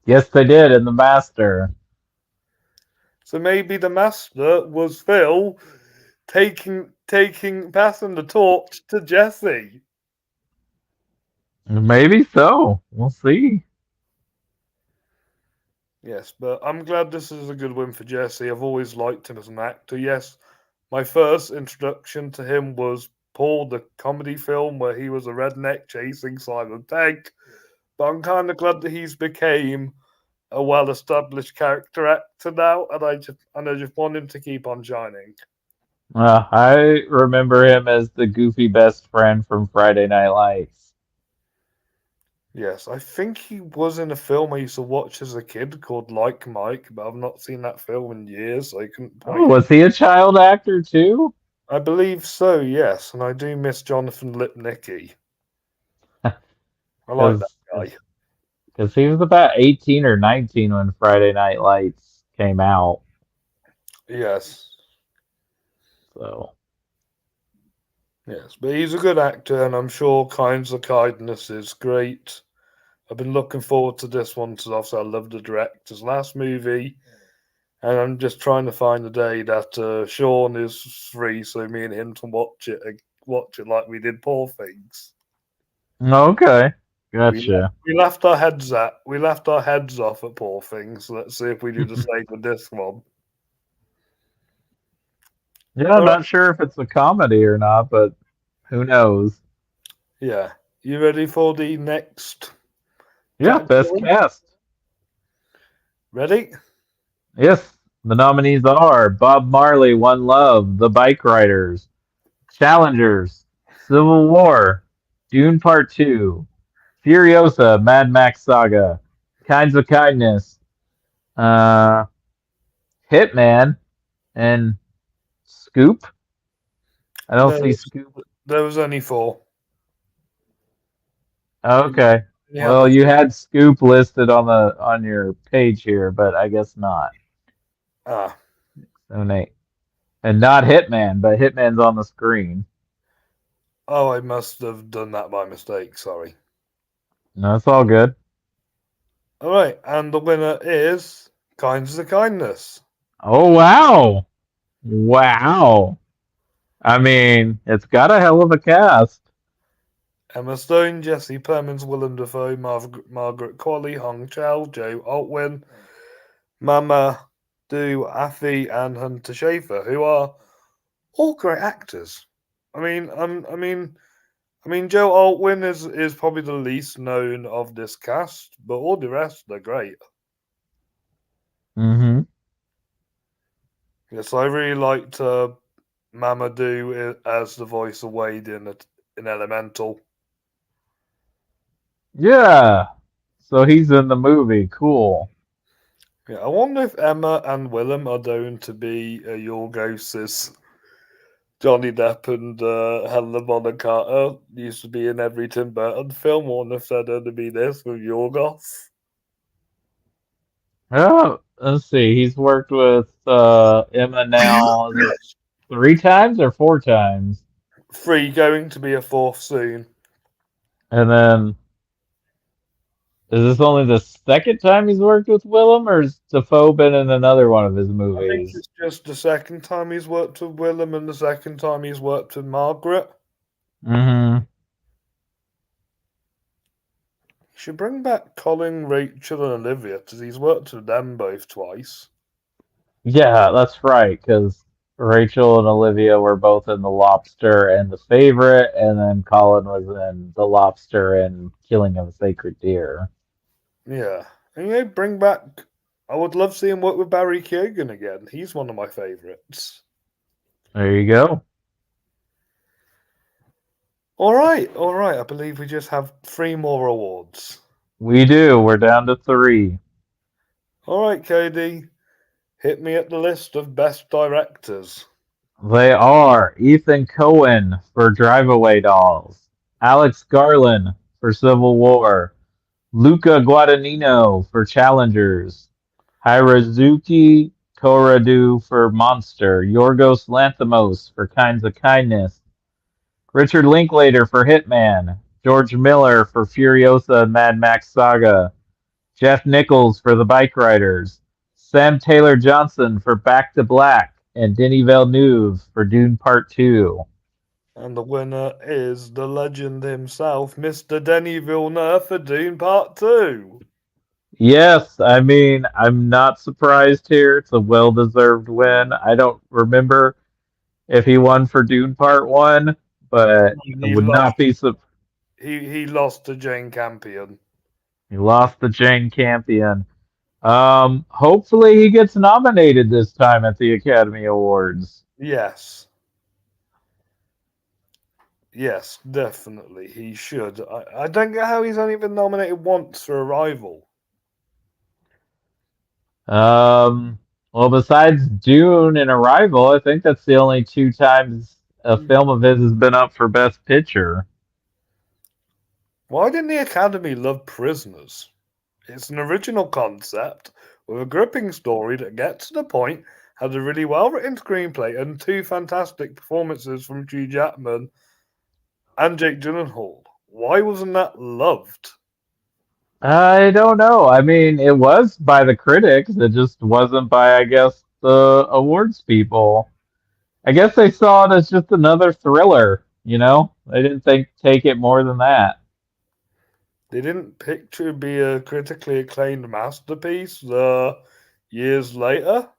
B: Yes, they did in The Master.
A: So maybe the master was Phil taking passing the torch to Jesse.
B: Maybe so. We'll see.
A: Yes, but I'm glad this is a good win for Jesse. I've always liked him as an actor. Yes, my first introduction to him was Paul, the comedy film where he was a redneck chasing Simon Pegg. But I'm kind of glad that he's became a well-established character actor now, and I just want him to keep on shining.
B: I remember him as the goofy best friend from Friday Night Lights.
A: Yes, I think he was in a film I used to watch as a kid called Like Mike, but I've not seen that film in years, so I couldn't
B: Oh,
A: point you.
B: was he a child actor too?
A: I believe so, yes, and I do miss Jonathan Lipnicki. I like that
B: because
A: guy.
B: he was about 18 or 19 when Friday Night Lights came out.
A: Yes,
B: So
A: yes, but he's a good actor, and I'm sure Kinds of Kindness is great. I've been looking forward to this one because obviously I love the director's last movie, and I'm just trying to find a day that Sean is free, so me and him can watch it like we did Poor Things.
B: okay, gotcha.
A: We left our heads off at Poor Things. Let's see if we do the same with this one.
B: Yeah, I'm
A: All right,
B: not sure if it's a comedy or not, but who knows?
A: yeah. You ready for the next
B: Yeah, best
A: category?
B: cast.
A: Ready?
B: Yes, the nominees are Bob Marley, One Love, The Bike Riders, Challengers, Civil War, Dune Part 2, Furiosa, Mad Max Saga, Kinds of Kindness, uh, Hitman, and Scoop. I don't
A: There
B: see
A: was
B: Scoop.
A: there was only four.
B: Okay.
A: You had
B: Well,
A: the
B: you had Scoop listed on the on your page here, but I guess not.
A: ah.
B: So Nate. And not Hitman, but Hitman's on the screen.
A: Oh, I must have done that by mistake. Sorry.
B: No, it's all good.
A: All right, and the winner is Kinds of Kindness.
B: Oh wow. Wow. I mean, it's got a hell of a cast.
A: Emma Stone, Jesse Plemons, Willem Dafoe, Margaret Qualley, Hong Chow, Joe Altwyn, Mama Do Afi, and Hunter Schafer, who are all great actors. I mean, Joe Altwyn is probably the least known of this cast, but all the rest they're great.
B: Mm-hmm.
A: Yes, I really liked Mamadou as the voice of Wade in Elemental.
B: Yeah. So he's in the movie. Cool.
A: Yeah, I wonder if Emma and Willem are going to be Yorgos's. Johnny Depp and Helena Bonham Carter used to be in every Tim Burton film. I wonder if they're going to be this with Yorgos.
B: Oh, let's see. He's worked with Emma now, is it three times or four times?
A: Three going to be a fourth soon.
B: And then is this only the second time he's worked with Willem, or has Defoe been in another one of his
A: I think
B: movies?
A: it's just the second time he's worked with Willem and the second time he's worked with Margaret.
B: Mm-hmm.
A: He should bring back Colin, Rachel, and Olivia because he's worked with them both twice.
B: Yeah, that's right, because Rachel and Olivia were both in The Lobster and The Favorite, and then Colin was in The Lobster and Killing of a Sacred Deer.
A: Yeah. And bring back. I would love to see him work with Barry Keoghan again. He's one of my favourites.
B: There you go.
A: All right, all right. I believe we just have three more awards.
B: We do. We're down to three.
A: All right, Cody, hit me at the list of best directors.
B: They are Ethan Cohen for Drive Away Dolls, Alex Garland for Civil War, Luca Guadagnino for Challengers, Hirozuki Koradu for Monster, Yorgos Lanthimos for Kinds of Kindness, Richard Linklater for Hitman, George Miller for Furiosa and Mad Max Saga, Jeff Nichols for The Bike Riders, Sam Taylor Johnson for Back to Black, and Denis Villeneuve for Dune Part 2.
A: And the winner is the legend himself, Mr. Denis Villeneuve for Dune Part 2.
B: Yes, I mean, I'm not surprised here. It's a well-deserved win. I don't remember if he won for Dune Part 1, but I
A: He
B: would
A: lost.
B: not be surprised.
A: He lost to Jane Campion.
B: He lost the Jane Campion. Hopefully he gets nominated this time at the Academy Awards.
A: Yes. Yes, definitely. He should. I don't get how he's only been nominated once for Arrival.
B: Well, besides Dune and Arrival, I think that's the only two times a film of his has been up for Best Picture.
A: Why didn't the Academy love Prisoners? It's an original concept with a gripping story that gets to the point, has a really well written screenplay, and two fantastic performances from Hugh Jackman and Jake Gyllenhaal. Why wasn't that loved?
B: I don't know. I mean, it was by the critics. It just wasn't by, I guess, the awards people. I guess they saw it as just another thriller, you know? They didn't think take it more than that.
A: They didn't picture it be a critically acclaimed masterpiece years later.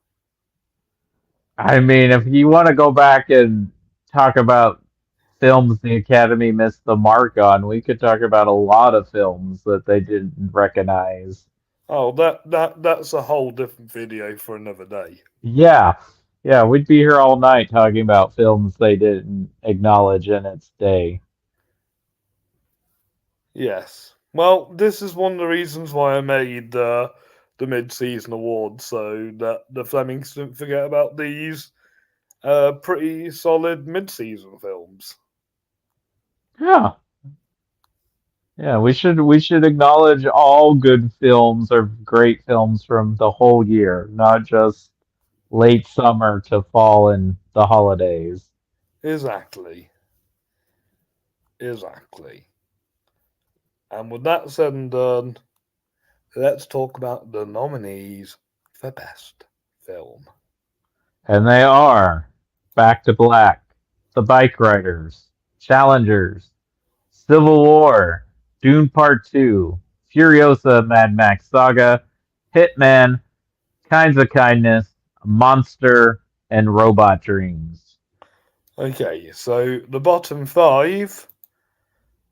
B: I mean, if you want to go back and talk about films the Academy missed the mark on, we could talk about a lot of films that they didn't recognize.
A: Oh, that's a whole different video for another day.
B: Yeah. Yeah, we'd be here all night talking about films they didn't acknowledge in its day.
A: Yes. Well, this is one of the reasons why I made the mid-season awards, so that the Flemings didn't forget about these pretty solid mid-season films.
B: Yeah. Yeah, we should acknowledge all good films or great films from the whole year, not just late summer to fall and the holidays.
A: Exactly. Exactly. And with that said and done, let's talk about the nominees for Best Film.
B: And they are Back to Black, The Bike Riders, Challengers, Civil War, Dune Part 2, Furiosa Mad Max Saga, Hitman, Kinds of Kindness, Monster, and Robot Dreams.
A: Okay, so the bottom five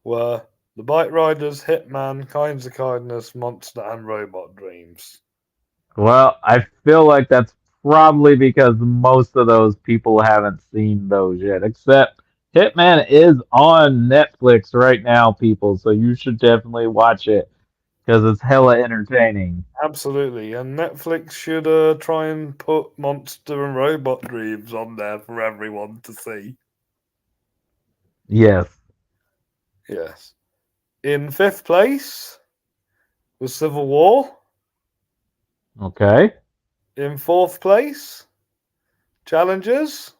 A: were The Bike Riders, Hitman, Kinds of Kindness, Monster, and Robot Dreams.
B: Well, I feel like that's probably because most of those people haven't seen those yet, except Hitman is on Netflix right now, people, so you should definitely watch it because it's hella entertaining.
A: Absolutely, and Netflix should try and put Monster and Robot Dreams on there for everyone to see.
B: Yes.
A: Yes. In fifth place was Civil War.
B: Okay.
A: In fourth place, Challengers.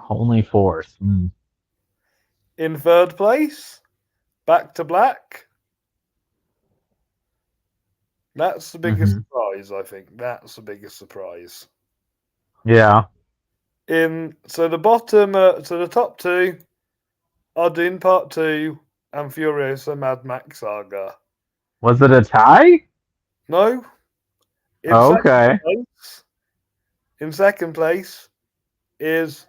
B: Only fourth. Hmm.
A: In third place, Back to Black. That's the biggest
B: Mm-hmm.
A: surprise, I think. That's the biggest surprise.
B: Yeah.
A: In so the bottom, so the top two are Dune Part Two and Furiosa Mad Max Saga.
B: Was it a tie?
A: No, in
B: Oh,
A: second
B: okay.
A: place, in second place is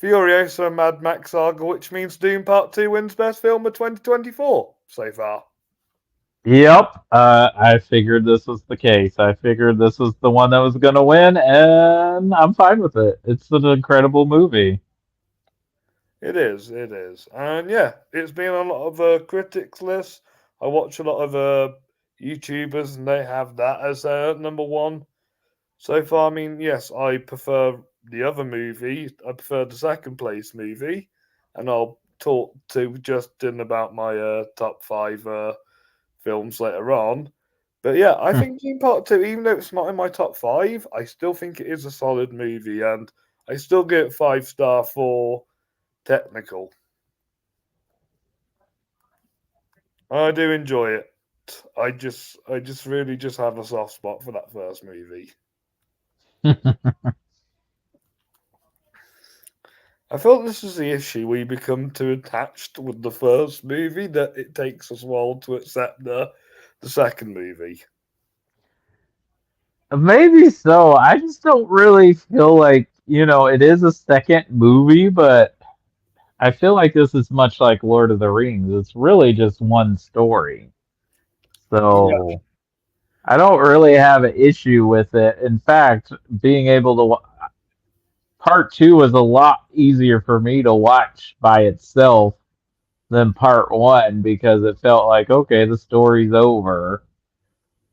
A: Furiosa and Mad Max Saga, which means Dune Part Two wins Best Film of 2024 so far.
B: Yep. I figured this was the case. I figured this was the one that was going to win, and I'm fine with it. It's an incredible movie.
A: It is, and yeah, it's been on a lot of critics' lists. I watch a lot of YouTubers, and they have that as number one so far. I mean, yes, I prefer the other movie. I prefer the second place movie, and I'll talk to Justin about my top five films later on. But yeah, I
B: Hmm.
A: think Dune Part Two, even though it's not in my top five, I still think it is a solid movie, and I still give it 5 star for technical. I do enjoy it. I just really just have a soft spot for that first movie. I feel this is the issue. We become too attached with the first movie that it takes us a while to accept the second movie.
B: Maybe so. I just don't really feel like, it is a second movie, but I feel like this is much like Lord of the Rings. It's really just one story.
A: Yeah,
B: So I don't really have an issue with it. In fact, being able to part two was a lot easier for me to watch by itself than part one because it felt like, okay, the story's over.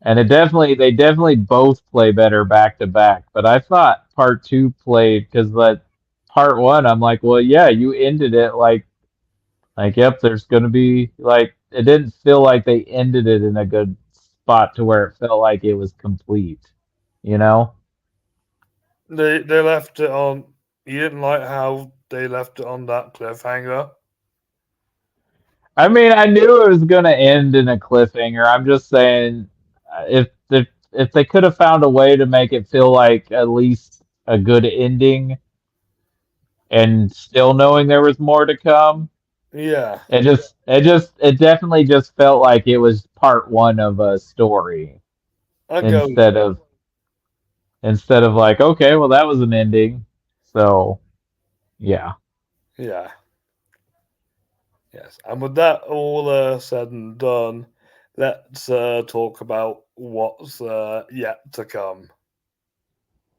B: And they definitely both play better back to back. But I thought part two played because part one, I'm like, well, yeah, you ended it like, yep, there's gonna be like didn't feel like they ended it in a good spot to where it felt like it was complete, you know?
A: They left it on. You didn't like how they left it on that cliffhanger.
B: I mean, I knew it was going to end in a cliffhanger. I'm just saying, if they could have found a way to make it feel like at least a good ending, and still knowing there was more to come,
A: Yeah,
B: it definitely just felt like it was part one of a story
A: I go with
B: instead
A: you.
B: of like, okay, well that was an ending. So yeah.
A: Yeah, yes. And with that all said and done, let's talk about what's yet to come.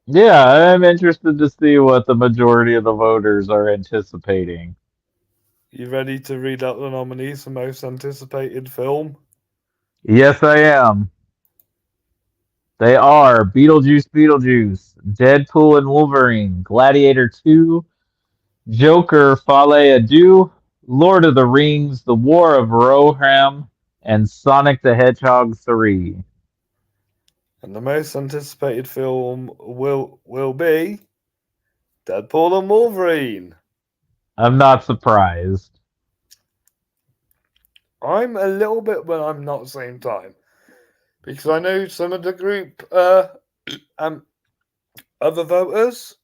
B: Yeah, I'm interested to see what the majority of the voters are anticipating.
A: You ready to read out the nominees for most anticipated film?
B: Yes, I am. They are Beetlejuice, Deadpool and Wolverine, Gladiator 2, Joker, Fale Adieu, Lord of the Rings, The War of Rohirrim, and Sonic the Hedgehog 3.
A: And the most anticipated film will be Deadpool and Wolverine.
B: I'm not surprised.
A: I'm a little bit, but I'm not at the same time because I know some of the group and other voters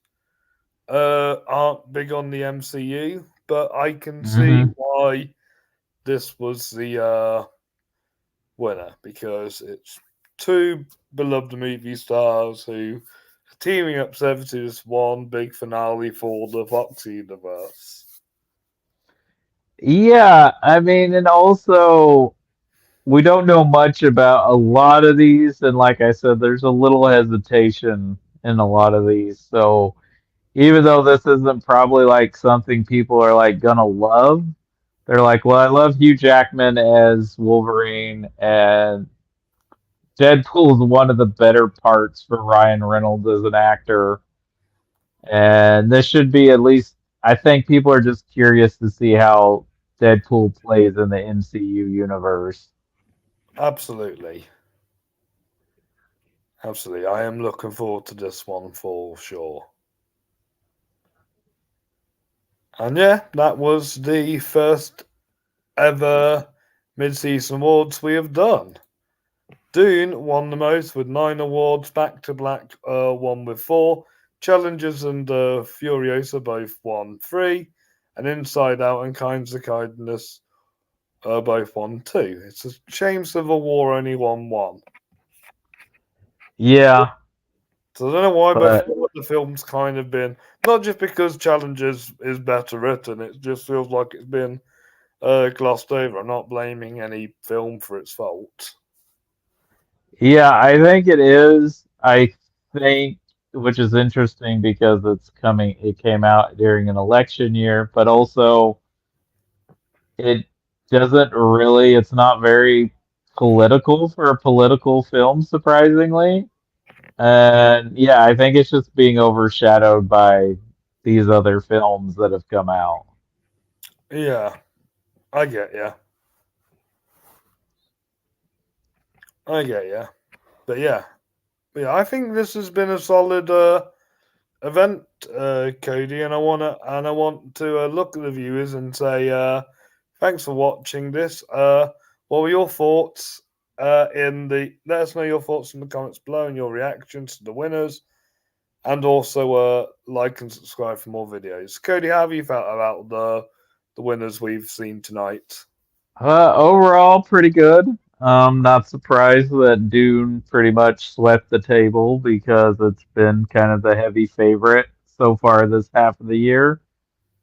A: aren't big on the MCU, but I can see
B: Hmm.
A: why this was the winner because it's two beloved movie stars who are teaming up together to this one big finale for the Fox universe.
B: Yeah, I mean, and also we don't know much about a lot of these, and like I said, there's a little hesitation in a lot of these. So even though this isn't probably like something people are like gonna love, they're like, well, I love Hugh Jackman as Wolverine, and Deadpool's one of the better parts for Ryan Reynolds as an actor. And this should be at least, I think people are just curious to see how Deadpool plays in the MCU universe.
A: Absolutely. Absolutely. I am looking forward to this one for sure. And yeah, that was the first ever mid season awards we have done. Dune won the most with 9 awards, Back to Black won with 4, Challengers and Furiosa both won 3, and Inside Out and Kinds of Kindness both won 2. It's a shame Civil War only won 1.
B: Yeah,
A: So I don't know why, but I
B: but
A: feel like the film's kind of been not just because Challengers is better written. It just feels like it's been glossed over. I'm not blaming any film for its fault.
B: yeah, I think it is. I think, which is interesting because it came out during an election year, but also it doesn't really, it's not very political for a political film, surprisingly. And yeah, I think it's just being overshadowed by these other films that have come out.
A: Yeah, I get you. I get you. But yeah, I think this has been a solid event, Cody, and I want to look at the viewers and say thanks for watching this. What were your thoughts? In the Let us know your thoughts in the comments below and your reactions to the winners, and also like and subscribe for more videos. Cody, how have you felt about the winners we've seen tonight?
B: Overall, pretty good. Not surprised that Dune pretty much swept the table because it's been kind of the heavy favorite so far this half of the year.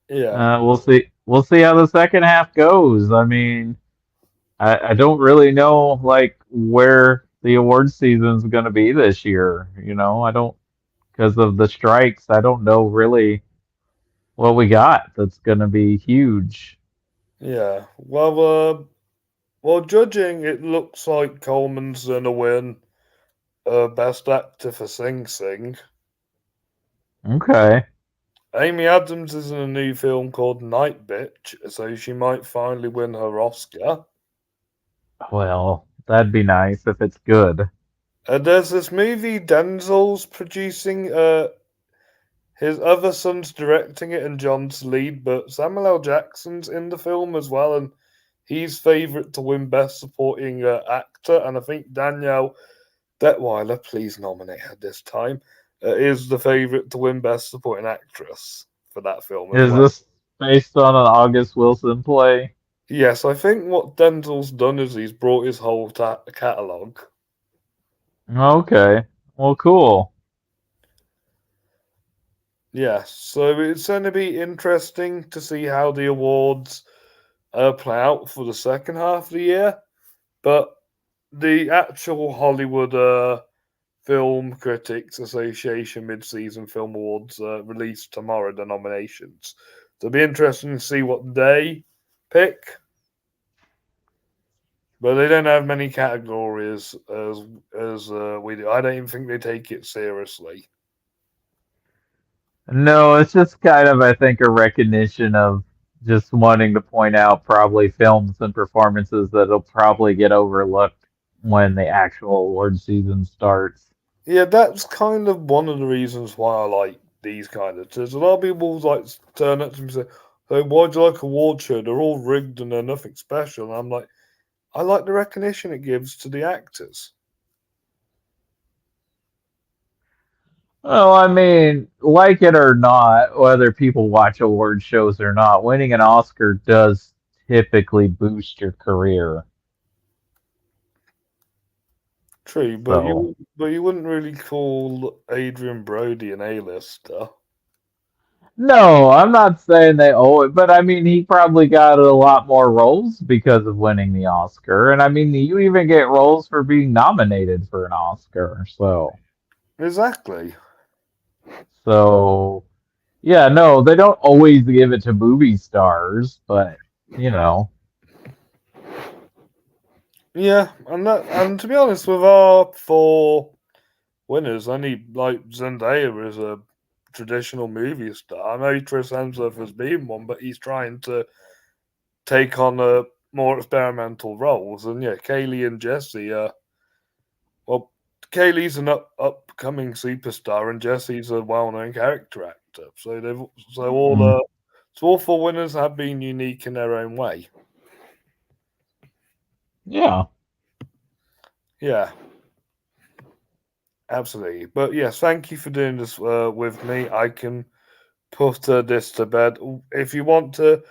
A: Yeah,
B: We'll see. We'll see how the second half goes. I mean, I don't really know like where the award season's going to be this year. You know, I don't because of the strikes. I don't know really what we got that's going to be huge.
A: yeah. Well, judging, it looks like Coleman's gonna win Best Actor for Sing Sing.
B: Okay.
A: Amy Adams is in a new film called Night Bitch, so she might finally win her Oscar.
B: Well, that'd be nice if it's good.
A: There's this movie Denzel's producing. His other son's directing it and John's lead, but Samuel L. Jackson's in the film as well, and he's favourite to win Best Supporting Actor. And I think Danielle Detweiler, please nominate her this time, is the favourite to win Best Supporting Actress for that film as
B: Is
A: well.
B: this based on an August Wilson play?
A: Yes, I think what Denzel's done is he's brought his whole catalogue.
B: Okay. Well, cool.
A: Yes, so it's going to be interesting to see how the awards play out for the second half of the year. But the actual Hollywood Film Critics Association Mid-Season Film Awards released tomorrow, the nominations. So it'll be interesting to see what they pick. But they don't have many categories as we do. I don't even think they take it seriously.
B: No, it's just kind of, I think, a recognition of just wanting to point out probably films and performances that'll probably get overlooked when the actual award season starts.
A: Yeah, that's kind of one of the reasons why I like these kind of shows. A lot of people like turn up to me and say, "Hey, why do you like award show? They're all rigged and they're nothing special." And I'm like, I like the recognition it gives to the actors.
B: Well, I mean, like it or not, whether people watch award shows or not, winning an Oscar does typically boost your career.
A: True,
B: So,
A: but you wouldn't really call Adrian Brody an A-lister.
B: no, I'm not saying they owe it, but I mean, he probably got a lot more roles because of winning the Oscar. And I mean, you even get roles for being nominated for an Oscar.
A: Exactly.
B: So yeah, no, they don't always give it to movie stars, but you know,
A: Yeah, and to be honest, with our four winners, only like Zendaya is a traditional movie star. I know Chris Hemsworth has been one, but he's trying to take on more experimental roles. And yeah, Kaylee and Jesse. Well, Kaylee's an upcoming superstar, and Jesse's a well-known character actor.
B: mm,
A: So all four winners have been unique in their own way.
B: yeah.
A: Yeah, absolutely. But yes, thank you for doing this with me. I can put this to bed. If you want to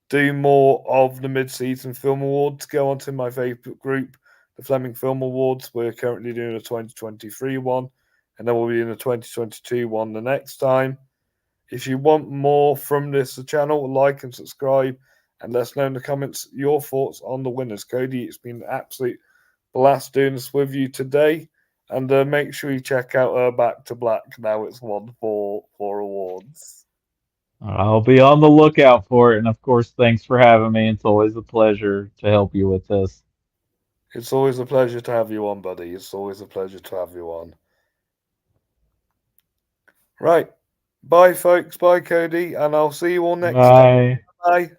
A: do more of the mid-season film awards, go onto my Facebook group, the Fleming Film Awards. We're currently doing a 2023 one, and then we'll be in the 2022 one the next time. If you want more from this channel, like and subscribe, and let us know in the comments your thoughts on the winners. Cody, it's been an absolute blast doing this with you today. And make sure you check out Back to Black. Now it's won four awards.
B: I'll be on the lookout for it. And of course, thanks for having me. It's always a pleasure to help you with this.
A: It's always a pleasure to have you on, buddy. It's always a pleasure to have you on. Right. Bye, folks. Bye, Cody. And I'll see you all next time.
B: Bye.
A: Bye.